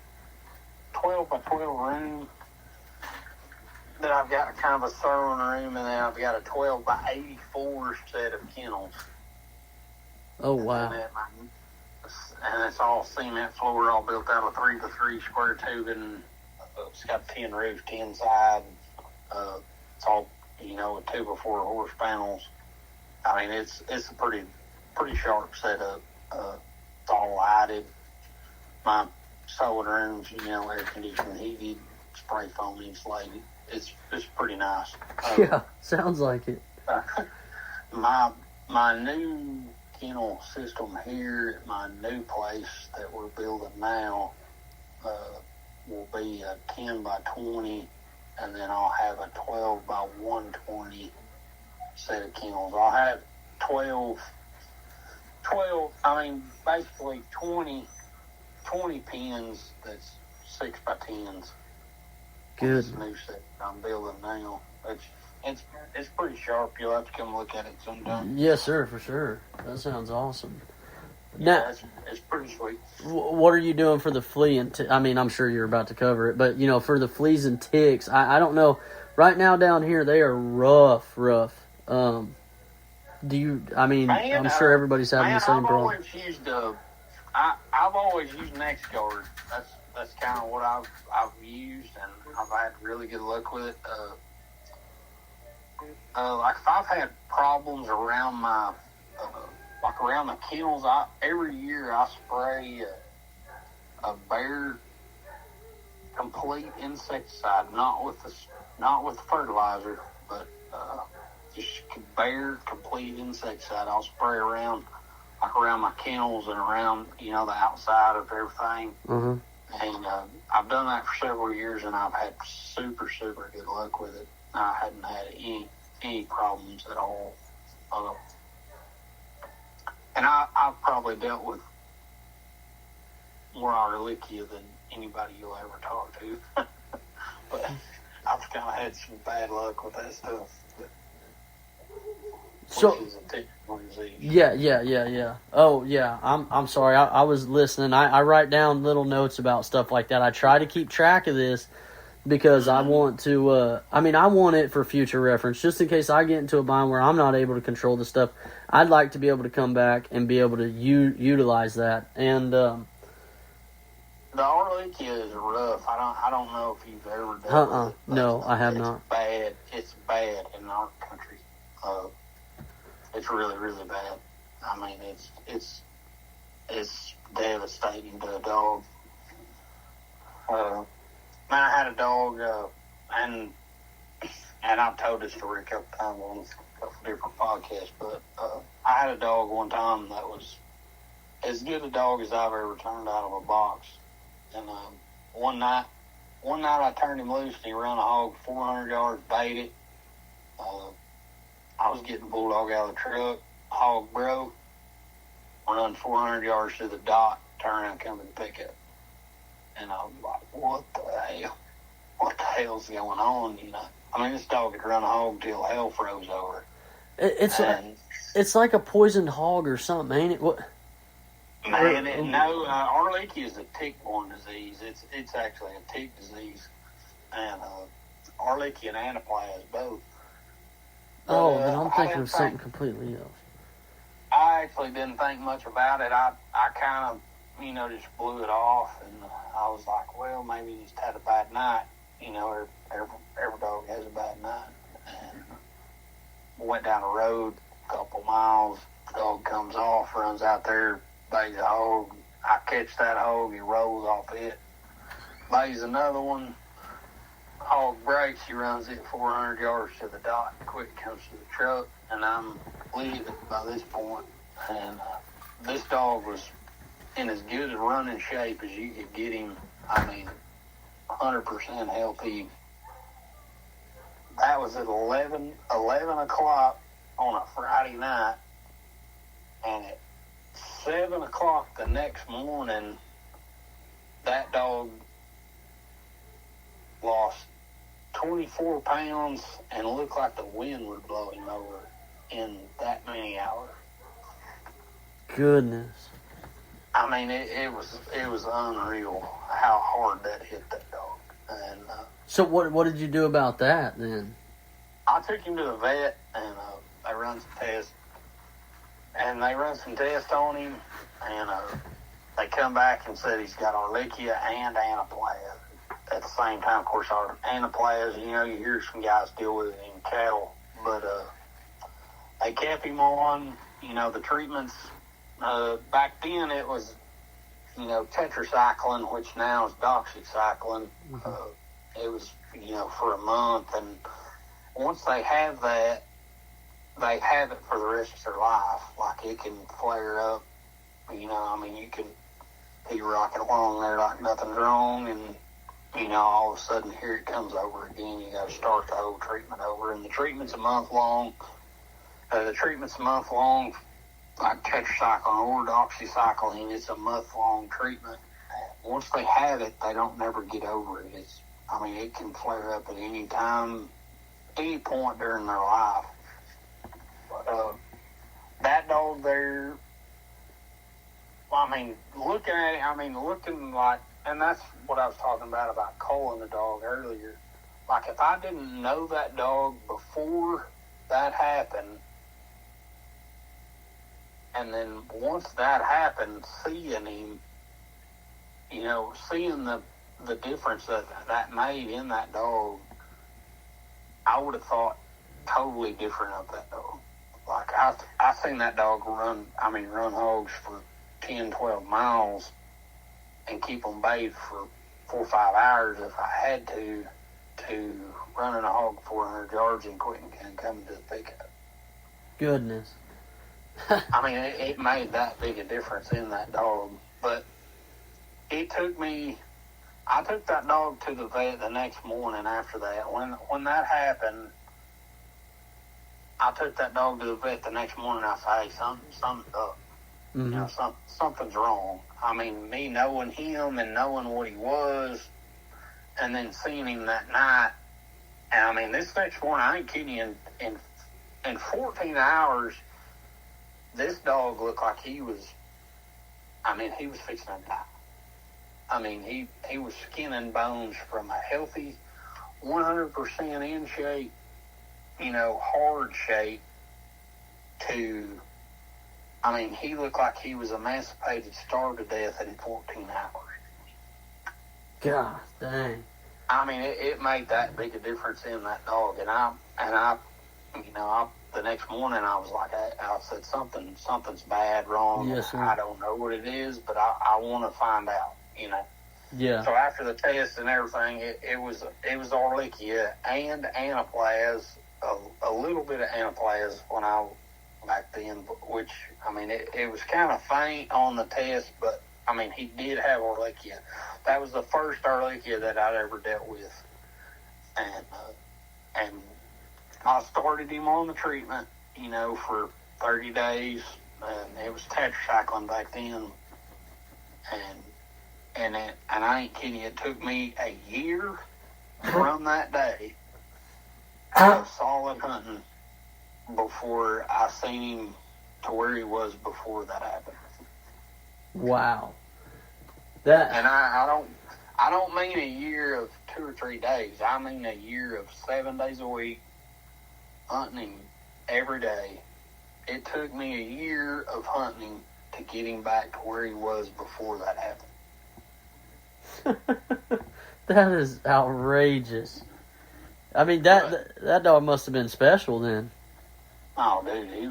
12 by 12 room. Then I've got kind of a throwing room, and then I've got a 12 by 84 set of kennels. Oh, wow. And it's all cement floor, all built out of 3x3 square tubing. It's got 10 roof, 10 side. It's all, with 2x4 horse panels. It's a pretty sharp setup. It's all lighted. My sewing rooms, air conditioning, heated, spray foam insulated. It's pretty nice. Yeah, sounds like it. My new kennel system here at my new place that we're building now will be a 10 by 20, and then I'll have a 12 by 120 set of kennels. I'll have basically 20 pins that's 6 by 10s. Good. This new set I'm building now. It's pretty sharp. You'll have to come look at it sometime. Yes, sir, for sure. That sounds awesome. Yeah, Now, it's pretty sweet. what are you doing for the flea and I'm sure you're about to cover it, but, for the fleas and ticks, I don't know. Right now down here, they are rough. Do you, I'm sure everybody's having the same problem. I've always used NextGuard. That's kind of what I've used, and I've had really good luck with it. Like if I've had problems around my, around the kennels, every year I spray a Bear complete insecticide, not with the fertilizer, but just Bear complete insecticide. I'll spray around my kennels and around the outside of everything. Mm-hmm. And I've done that for several years, and I've had super good luck with it. I hadn't had any problems at all. And I've probably dealt with more Arlequia than anybody you'll ever talk to. But I've kind of had some bad luck with that stuff. So, yeah. Oh, yeah. I'm sorry. I was listening. I write down little notes about stuff like that. I try to keep track of this because I want to. I want it for future reference, just in case I get into a bind where I'm not able to control the stuff. I'd like to be able to come back and be able to utilize that. And the Arlequia is rough. I don't know if you've ever done it. No, I have not. It's bad in our country. It's really bad. It's devastating to a dog. I had a dog, and I've told this story a couple times on a couple different podcasts, but I had a dog one time that was as good a dog as I've ever turned out of a box. And one night I turned him loose, and he ran a hog 400 yards, baited. I was getting bulldog out of the truck. Hog broke. Run 400 yards to the dot. Turn around, come to the pickup. And I was like, what the hell? What the hell's going on, this dog could run a hog till hell froze over. It's like a poisoned hog or something, ain't it? What? Man, no, Arlequia is a tick-borne disease. It's actually a tick disease. And Arlequia and Anaplasma both. Oh, then I'm thinking of something completely else. I actually didn't think much about it. I kind of, just blew it off, and I was like, well, maybe he just had a bad night. You know, every dog has a bad night. And went down the road a couple miles. Dog comes off, runs out there, bays a hog. I catch that hog, he rolls off it. Bays another one. Hog breaks, he runs it 400 yards to the dot. Quick comes to the truck, and I'm leaving by this point. And this dog was in as good a running shape as you could get him. I mean, 100% healthy. That was at 11 o'clock on a Friday night. And at 7 o'clock the next morning, that dog lost 24 pounds and looked like the wind would blow him over in that many hours. Goodness. I mean, it was unreal how hard that hit that dog. And so what did you do about that then? I took him to the vet, and they run some tests. And they run some tests on him, and they come back and said he's got Ehrlichia and anaplasma at the same time. Of course, our anaplasma, you know, you hear some guys deal with it in cattle, but they kept him on, you know, the treatments. Back then it was, you know, tetracycline, which now is doxycycline. Mm-hmm. It was, you know, for a month, and once they have that, they have it for the rest of their life. Like, it can flare up, you know, I mean, you can be rocking along there like nothing's wrong, and, you know, all of a sudden, here it comes over again. You got to start the whole treatment over, and the treatment's a month long. Like tetracycline or doxycycline, it's a month-long treatment. Once they have it, they don't never get over it. It can flare up at any time, any point during their life. But that dog there, looking like, and that's what I was talking about culling the dog earlier. Like, if I didn't know that dog before that happened, and then once that happened, seeing him, you know, seeing the difference that made in that dog, I would have thought totally different of that dog. Like, I seen that dog run hogs for 10, 12 miles and keep them bathed for 4 or 5 hours if I had to running a hog 400 yards and quitting and coming to the pickup. Goodness. It made that big a difference in that dog. But I took that dog to the vet the next morning after that. When that happened, I took that dog to the vet the next morning. I said, hey, something's up. Mm-hmm. You know, something's wrong. Me knowing him and knowing what he was, and then seeing him that night. And this next morning, I ain't kidding you, in 14 hours, this dog looked like he was fixing to die. He was skin and bones from a healthy, 100% in shape, you know, hard shape to, he looked like he was emancipated, starved to death in 14 hours. God dang. It made that big a difference in that dog. And the next morning I was like, I said, something's bad, wrong. Yes, sir. I don't know what it is, but I want to find out, you know. Yeah. So after the test and everything, it was Ehrlichia and anaplasma, a little bit of anaplasma when I back then, which it was kind of faint on the test, but he did have Ehrlichia. That was the first Ehrlichia that I'd ever dealt with, and I started him on the treatment, you know, for 30 days, and it was tetracycline back then, and I ain't kidding you, it took me a year from that day of solid hunting before I seen him to where he was before that happened. Wow. And I don't mean a year of 2 or 3 days. I mean a year of 7 days a week, hunting every day. It took me a year of hunting to get him back to where he was before that happened. That is outrageous. I mean, that dog must have been special then. Oh, dude, he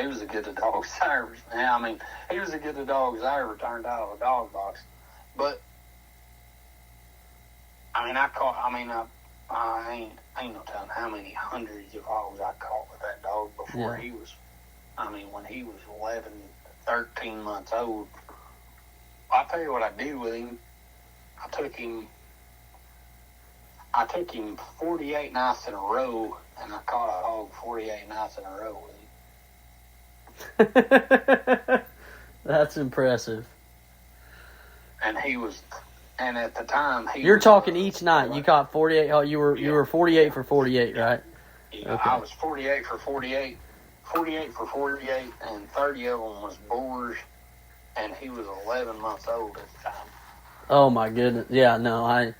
was as good a dog as I ever. Yeah, I mean, he was as good a dog as I ever turned out of a dog box. But I mean, I ain't no telling how many hundreds of hogs I caught with that dog before he was. I mean, when he was 11, 13 months old. I'll tell you what I did with him. I took him 48 nights in a row, and I caught a hog 48 nights in a row with him. That's impressive. And at the time, You're talking each night. You caught 48. Oh, you were 48 for 48, right? Yeah, okay. I was 48 for 48, 48 for 48, and 30 of them was boars, and he was 11 months old at the time. Oh my goodness! Yeah, no,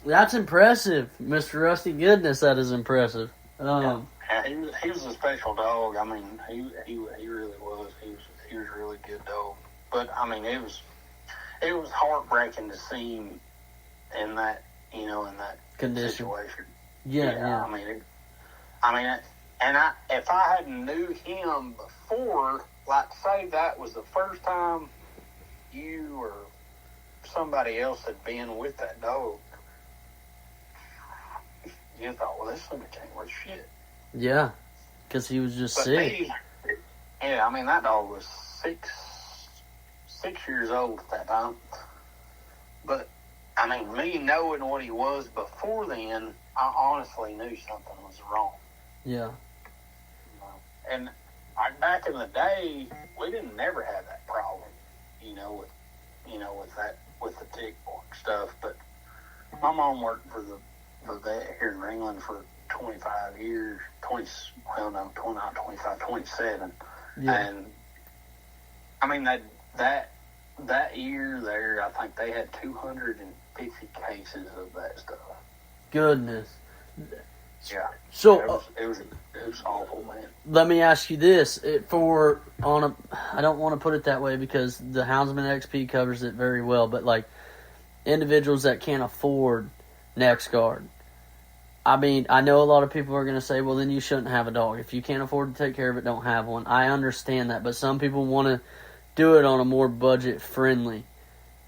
that's impressive, Mr. Rusty. Goodness, that is impressive. Yeah, he was a special dog. I mean, he really was. He was a really good dog. But I mean, it was heartbreaking to see him in that condition. situation. Yeah. If I hadn't knew him before, like say that was the first time you or somebody else had been with that dog, you thought, well, this thing ain't worth shit. Yeah, because he was just sick. I mean, that dog was 6 years old at that time. But, I mean, me knowing what he was before then, I honestly knew something was wrong. Yeah. And back in the day, we didn't never have that problem, with the tick borne stuff. But my mom worked for the vet here in England for 25 years, 27. Yeah. And I mean that year there, I think they had 250 cases of that stuff. Goodness. Yeah. So it was awful, man. Let me ask you this: I don't want to put it that way because the Houndsman XP covers it very well, but like individuals that can't afford NexGard. I mean, I know a lot of people are going to say, well, then you shouldn't have a dog. If you can't afford to take care of it, don't have one. I understand that, but some people want to do it on a more budget-friendly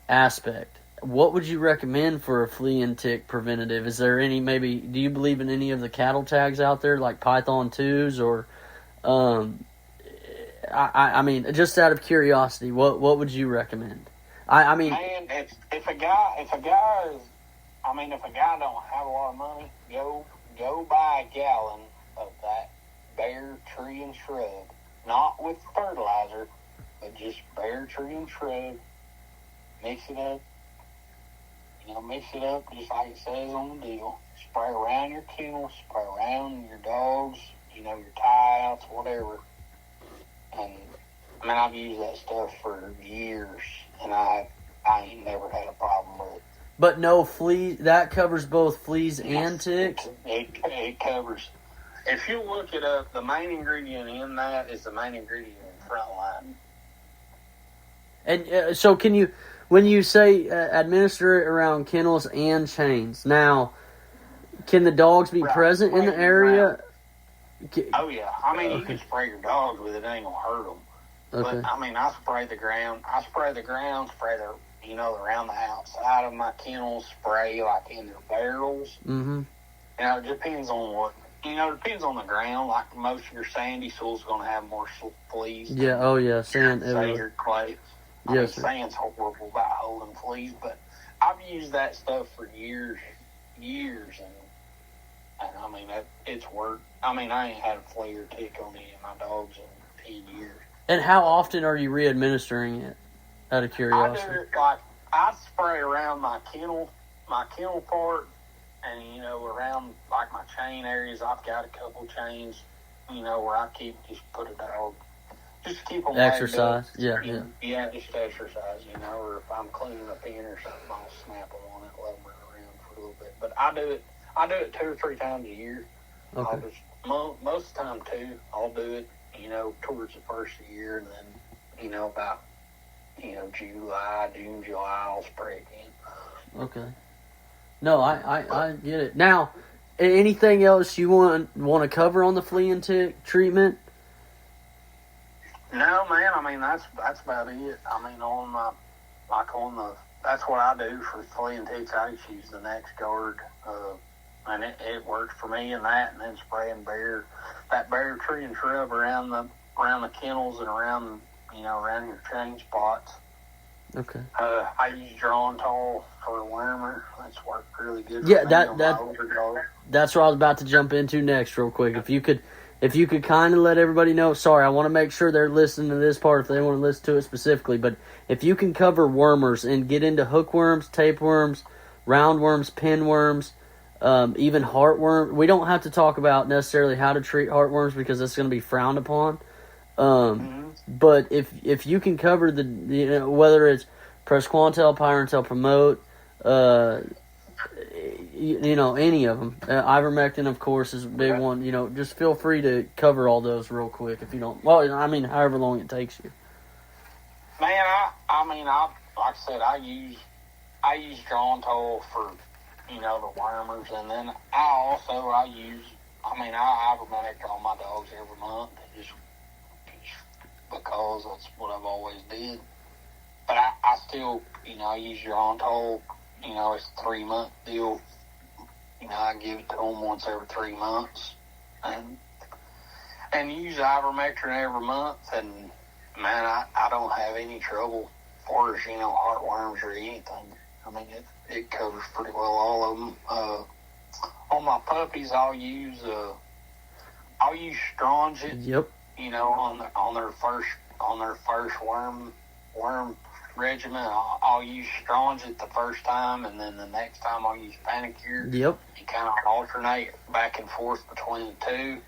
aspect. What would you recommend for a flea and tick preventative? Is there any, do you believe in any of the cattle tags out there, like Python 2s, or, I mean, just out of curiosity, what would you recommend? I mean, man, if a guy don't have a lot of money, go buy a gallon of that bare tree and shrub, not with fertilizer, but just bare tree and shrub. Mix it up. Mix it up just like it says on the deal. Spray around your kennel, spray around your dogs, your tie-outs, whatever. And, I mean, I've used that stuff for years, and I ain't never had a problem with it. But no fleas, that covers both fleas and ticks? It covers. If you look it up, the main ingredient in that is the main ingredient in Frontline. And so can you, when you say administer it around kennels and chains, now, can the dogs be present in the area? Oh, yeah. I mean, you can spray your dogs with it. It ain't going to hurt them. Okay. But, I mean, I spray the ground, spray around the outside of my kennels, spray, like, in their barrels. Mm-hmm. It depends on what, it depends on the ground. Like, most of your sandy soil's going to have more fleas. Yeah, oh, yeah, sand. Say your clay. Yes, sand's horrible about holding fleas, but I've used that stuff for years, and I mean, it's worked. I mean, I ain't had a flea or tick on any of my dogs in 10 years. And how often are you re-administering it, out of curiosity? I do it, like, I spray around my kennel part, and, around, like, my chain areas. I've got a couple chains, where I just put a dog. Just keep them exercise, yeah. Yeah, just exercise, or if I'm cleaning a pen or something, I'll snap them on it, let them run around for a little bit. But I do it 2 or 3 times a year. Okay. Most of the time, 2, I'll do it, towards the first of the year, and then, about, June, July, I'll spray again. Okay. No, I get it. Now, anything else you want to cover on the flea and tick treatment? No, man. I mean, that's about it. I mean, that's what I do for flea and ticks. I just use the Next Guard, and it works for me in that, and then spraying bear tree and shrub around the kennels and around your chain spots. Okay. I use drawn towel for a wormer. That's worked really good. Yeah, for me that's what I was about to jump into next, real quick. If you could kind of let everybody know. Sorry, I want to make sure they're listening to this part if they want to listen to it specifically. But if you can cover wormers and get into hookworms, tapeworms, roundworms, pinworms, even heartworm. We don't have to talk about necessarily how to treat heartworms because that's going to be frowned upon. But if you can cover the whether it's Presquantel, Pyrantel, Promote, any of them. Ivermectin, of course, is a big one. Just feel free to cover all those real quick if you don't. Well, I mean, however long it takes you. Man, like I said, I use drawn towel for the wormers, and then I ivermectin on my dogs every month, just because that's what I've always did. But I still, I use drawn towel. It's a 3-month deal. I give it to them once every 3 months, and use ivermectin every month. And man, I don't have any trouble as far as heartworms or anything. I mean, it covers pretty well all of them. On my puppies, I'll use Strongyt. Yep. On their first worm regimen, I'll use Strongyt the first time, and then the next time I'll use Panicure. Yep. And kind of alternate back and forth between the two,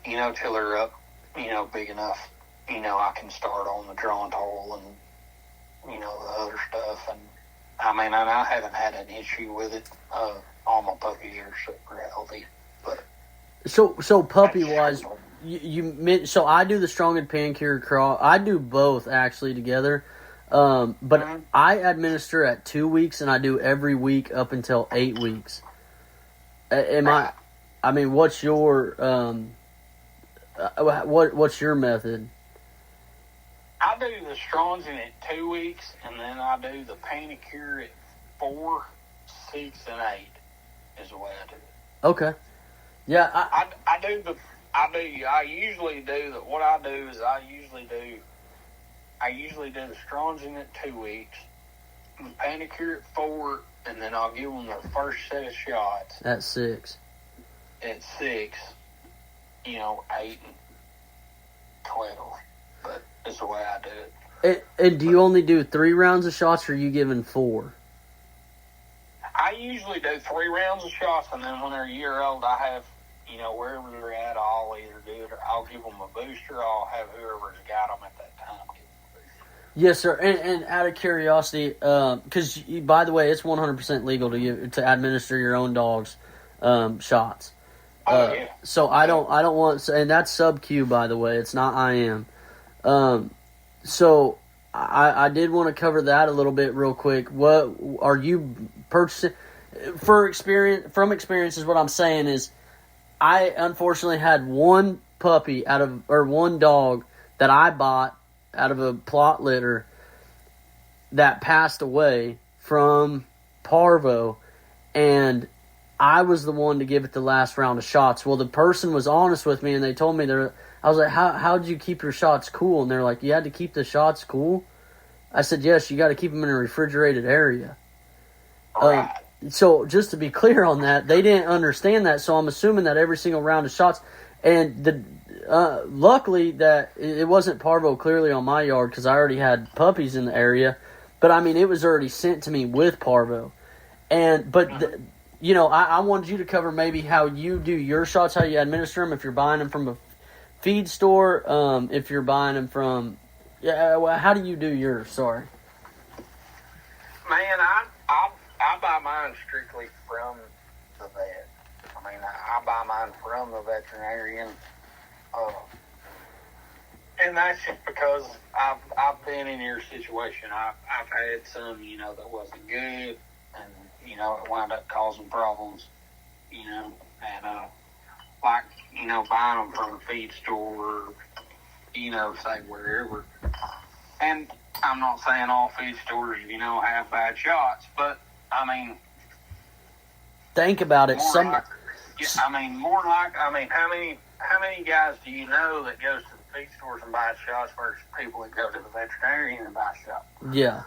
till they're up, big enough. I can start on the drawn towel and, the other stuff. And I haven't had an issue with it. All my puppies are super healthy. But so puppy wise, so I do the Strong and Panicure Crawl. I do both actually together. But I administer at 2 weeks, and I do every week up until 8 weeks. What's your what's your method? I do the Strongyt at 2 weeks, and then I do the Panicure at 4, 6, and 8. Is the way I do it. Okay. Yeah, I usually do the the Strongyt at 2 weeks, the Panicure at 4, and then I'll give them their first set of shots at 6. At 6, 8 and 12. But that's the way I do it. And do you only do 3 rounds of shots, or are you giving 4? I usually do 3 rounds of shots, and then when they're a year old, I have, wherever they're at, I'll either do it or I'll give them a booster, or I'll have whoever's got them at that time give them a booster. Yes, sir. And out of curiosity, because, by the way, it's 100% legal to administer your own dog's shots. Yeah. So I don't want, and that's sub-Q, by the way. It's not IM. So I did want to cover that a little bit real quick. What are you purchasing from experience is what I'm saying is I unfortunately had one dog that I bought out of a plot litter that passed away from parvo, and I was the one to give it the last round of shots. Well, the person was honest with me, and they told me I was like, how did you keep your shots cool? And they're like, you had to keep the shots cool? I said, yes, you got to keep them in a refrigerated area. Right. So just to be clear on that, they didn't understand that, so I'm assuming that every single round of shots, and luckily that it wasn't parvo clearly on my yard because I already had puppies in the area, but it was already sent to me with parvo. I wanted you to cover maybe how you do your shots, how you administer them, if you're buying them from a feed store, if you're buying them from... how do you do yours? Sorry. Man, I buy mine strictly from the vet. I buy mine from the veterinarian. And that's just because I've been in your situation. I've had some, that wasn't good, and it wound up causing problems, and like buying them from a feed store, or, say wherever. And I'm not saying all feed stores, have bad shots, but I mean, think about it. How many guys do you know that goes to the feed stores and buys shots versus people that go to the veterinarian and buy shots? Yeah.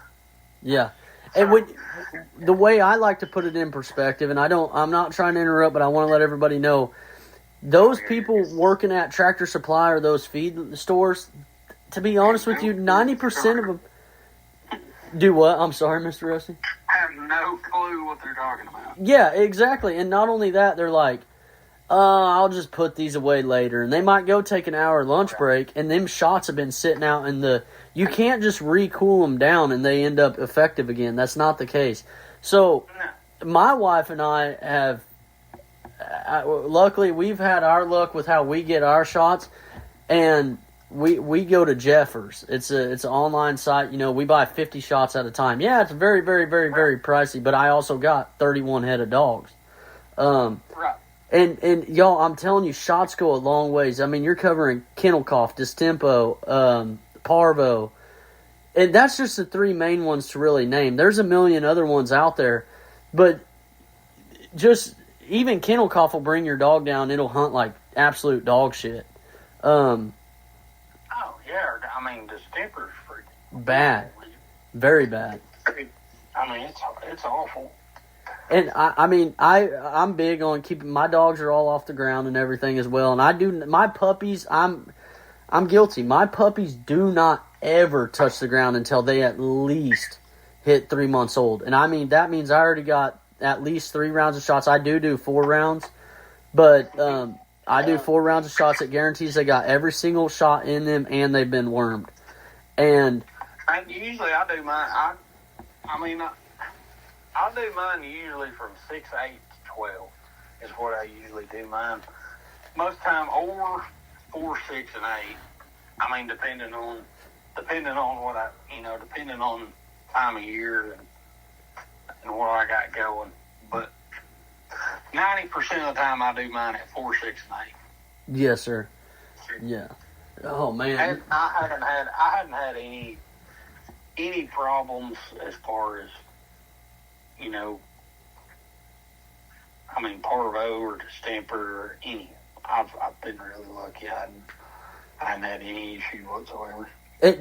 And the way I like to put it in perspective, and I'm not trying to interrupt, but I want to let everybody know, those people working at Tractor Supply or those feed stores, to be honest with you, 90% of them do what? I'm sorry, Mr. Rusty? Have no clue what they're talking about. Yeah, exactly. And not only that, they're like, I'll just put these away later. And they might go take an hour lunch break, and them shots have been sitting out in you can't just re-cool them down and they end up effective again. That's not the case. So, my wife and I have, luckily, we've had our luck with how we get our shots, and we go to Jeffers. It's an online site. We buy 50 shots at a time. Yeah, it's very, very, very, very pricey, but I also got 31 head of dogs. Right. And y'all, I'm telling you, shots go a long ways. I mean, you're covering kennel cough, distempo, parvo, and that's just the three main ones to really name. There's a million other ones out there, but just even kennel cough will bring your dog down. It'll hunt like absolute dog shit. Oh yeah, I mean, distemper's freaking bad, very bad. I mean, it's awful. And I'm big on keeping my dogs are all off the ground and everything as well. And I do my puppies. I'm guilty. My puppies do not ever touch the ground until they at least hit 3 months old. And I mean that means I already got at least 3 rounds of shots. I do 4 rounds, but I do 4 rounds of shots. It guarantees they got every single shot in them and they've been wormed. And usually I do mine. I do mine usually from 6, 8 to 12 is what I usually do mine. Most time over 4, 6, and 8. I mean, depending on what depending on time of year and what I got going. But 90% of the time I do mine at 4, 6, and 8. Yes, sir. Yeah. Oh man. And I hadn't had any problems as far as parvo or distemper or any. I've been really lucky. I hadn't had any issue whatsoever.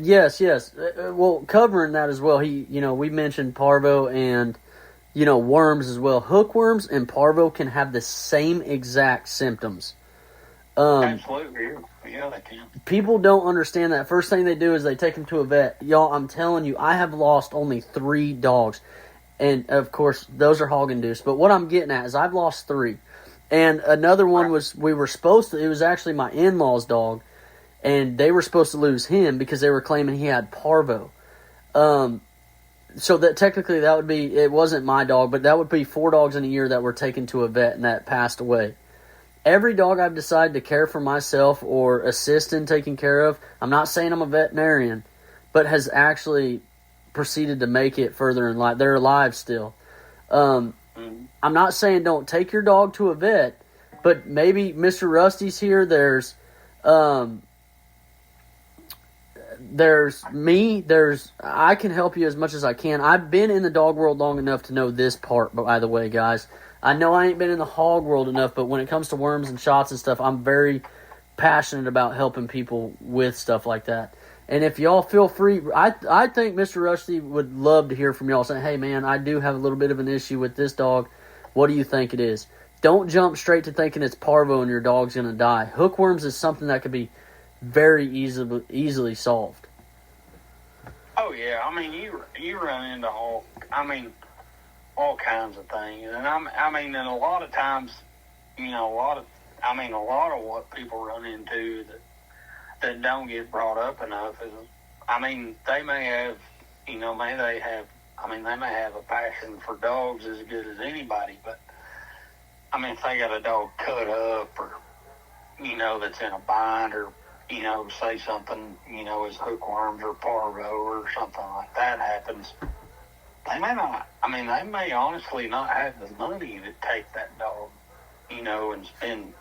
Yes. Well, covering that as well, we mentioned parvo and, worms as well. Hookworms and parvo can have the same exact symptoms. Absolutely. Yeah, they can. People don't understand that. First thing they do is they take them to a vet. Y'all, I'm telling you, I have lost only 3 dogs. And, of course, those are hog-induced. But what I'm getting at is I've lost 3. And another one was, it was actually my in-law's dog. And they were supposed to lose him because they were claiming he had parvo. So that technically that would be, it wasn't my dog, but that would be 4 dogs in a year that were taken to a vet and that passed away. Every dog I've decided to care for myself or assist in taking care of, I'm not saying I'm a veterinarian, but has actually proceeded to make it further in life. They're alive still. I'm not saying don't take your dog to a vet, but maybe Mr. Rusty's here. There's me. I can help you as much as I can. I've been in the dog world long enough to know this part, by the way, guys. I know I ain't been in the hog world enough, but when it comes to worms and shots and stuff, I'm very passionate about helping people with stuff like that. And if y'all feel free, I think Mr. Rusty would love to hear from y'all saying, hey, man, I do have a little bit of an issue with this dog. What do you think it is? Don't jump straight to thinking it's parvo and your dog's going to die. Hookworms is something that could be very easily solved. Oh, yeah. I mean, you run into all kinds of things. And and a lot of times, a lot of what people run into that don't get brought up enough is, they may have a passion for dogs as good as anybody, but, if they got a dog cut up or, that's in a bind or say something, as hookworms or parvo or something like that happens, they may honestly not have the money to take that dog, and spend,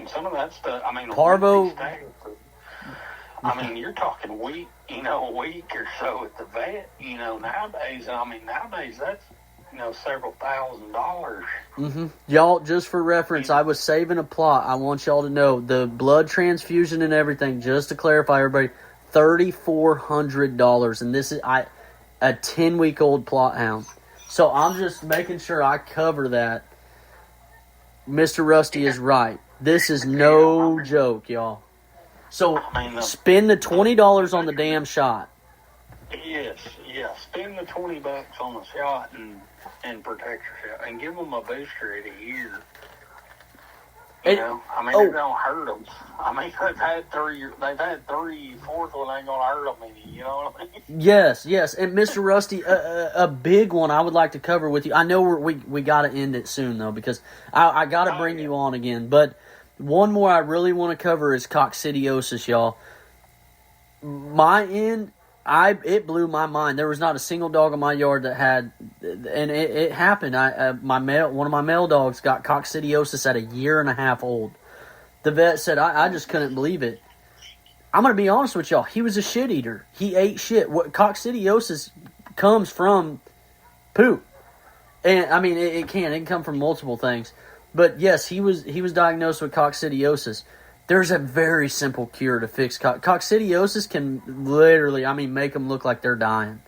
some of that stuff, parvo. You're talking a week or so at the vet, nowadays, that's, several $1,000s. Mm-hmm. Y'all, just for reference, I was saving a plot. I want y'all to know the blood transfusion and everything, just to clarify, everybody, $3,400. And this is a 10-week-old plot hound. So I'm just making sure I cover that. Mr. Rusty is right. This is no joke, y'all. So spend the $20 on the damn shot. Yes. Spend the $20 on the shot and protect yourself, and give them a booster at a year. It don't hurt them. They've had three, fourth one ain't gonna hurt them any. You know what I mean? Yes. And Mr. Rusty, a big one I would like to cover with you. I know we got to end it soon though, because I got to bring you on again. But one more I really want to cover is coccidiosis, y'all. My end. It blew my mind. There was not a single dog in my yard that had, and it happened. One of my male dogs got coccidiosis at 1.5 years old. The vet said, I just couldn't believe it. I'm going to be honest with y'all. He was a shit eater. He ate shit. What coccidiosis comes from poop. And it can come from multiple things. But yes, he was diagnosed with coccidiosis. There's a very simple cure to fix coccidiosis. Can literally, make them look like they're dying.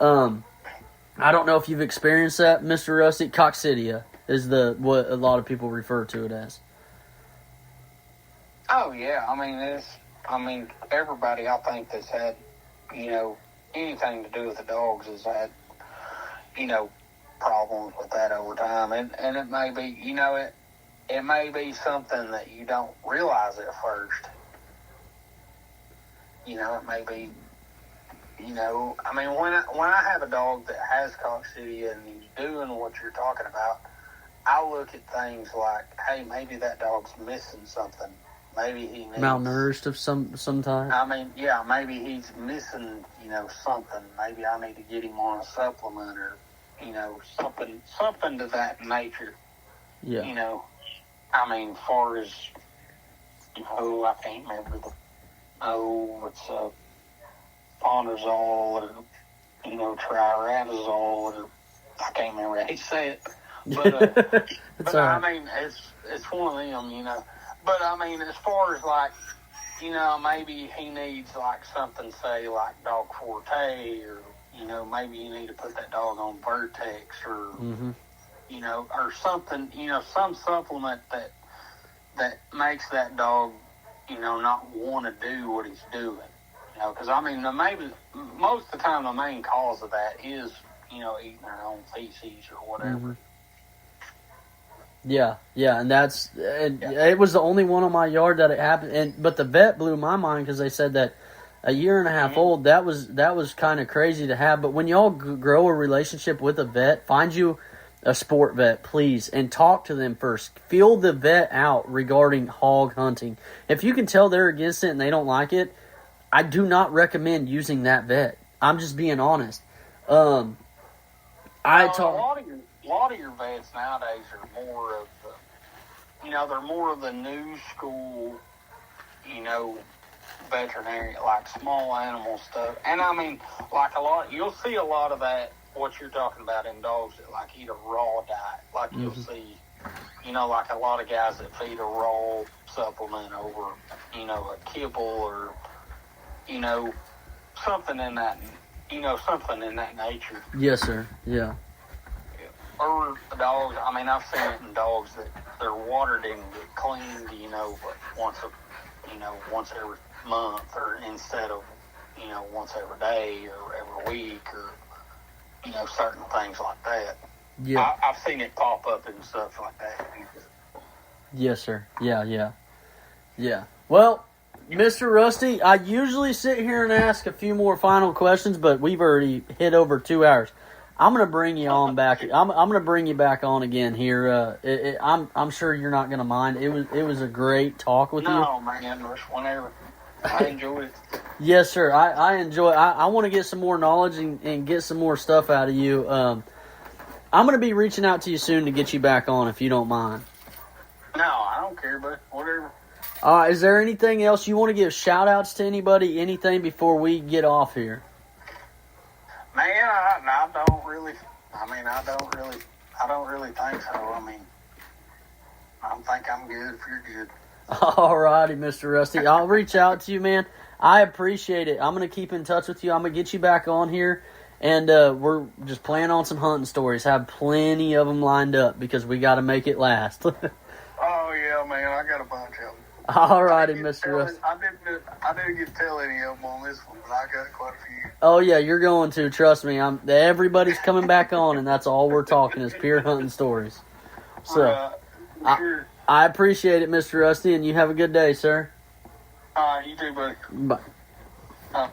I don't know if you've experienced that, Mr. Rusty. Coccidia is what a lot of people refer to it as. Oh yeah, everybody I think that's had, anything to do with the dogs has had, problems with that over time, and it may be, it may be something that you don't realize at first. It may be, when I have a dog that has coccidia and he's doing what you're talking about, I look at things like, hey, maybe that dog's missing something. Maybe he needs... malnourished of some type? Maybe he's missing, something. Maybe I need to get him on a supplement or, something to that nature. Yeah. As far as, I can't remember it's Ponderzole or, Trirazole or, I can't remember how you say it. But, it's one of them, But, as far as, like, maybe he needs, like, something, say, like Dog Forte or, maybe you need to put that dog on Vertex or... Mm-hmm. Or something, some supplement that makes that dog, not want to do what he's doing. Because, maybe most of the time the main cause of that is, eating their own feces or whatever. Mm-hmm. Yeah, and it was the only one on my yard that it happened. But the vet blew my mind because they said that 1.5 years old, that was kind of crazy to have. But when y'all grow a relationship with a vet, find you a sport vet, please, and talk to them first. Feel the vet out regarding hog hunting. If you can tell they're against it and they don't like it, I do not recommend using that vet. I'm just being honest. A lot of your vets nowadays are more of the, they're more of the new school, veterinary, like small animal stuff. And you'll see a lot of that. What you're talking about in dogs that like eat a raw diet, like you'll see, like a lot of guys that feed a raw supplement over, a kibble or, something in that, something in that nature. Yes, sir. Yeah. Or the dogs. I've seen it in dogs that their water didn't get cleaned, but once every month, or instead of, once every day or every week or. Certain things like that. Yeah. I've seen it pop up and stuff like that. Yes, sir. Yeah. Well, Mr. Rusty, I usually sit here and ask a few more final questions, but we've already hit over 2 hours. I'm gonna bring you on back. I'm gonna bring you back on again here. I'm sure you're not gonna mind. It was a great talk with you. No, man, whenever. I enjoyed it. Yes, sir. I enjoy. I want to get some more knowledge and get some more stuff out of you. I'm gonna be reaching out to you soon to get you back on if you don't mind. No, I don't care, but whatever. Is there anything else you want to give shout outs to anybody? Anything before we get off here? Man, I don't really. I don't really think so. I mean, I think I'm good if you're good. All righty, Mr. Rusty. I'll reach out to you, man. I appreciate it. I'm going to keep in touch with you. I'm going to get you back on here, and we're just planning on some hunting stories. Have plenty of them lined up because we got to make it last. Oh, yeah, man. I got a bunch of them. All righty, Mr. Rusty. I didn't get to tell any of them on this one, but I got quite a few. Oh, yeah, you're going to. Trust me. Everybody's coming back on, and that's all we're talking is pure hunting stories. So, Sure. I appreciate it, Mr. Rusty, and you have a good day, sir. You too, buddy. Bye.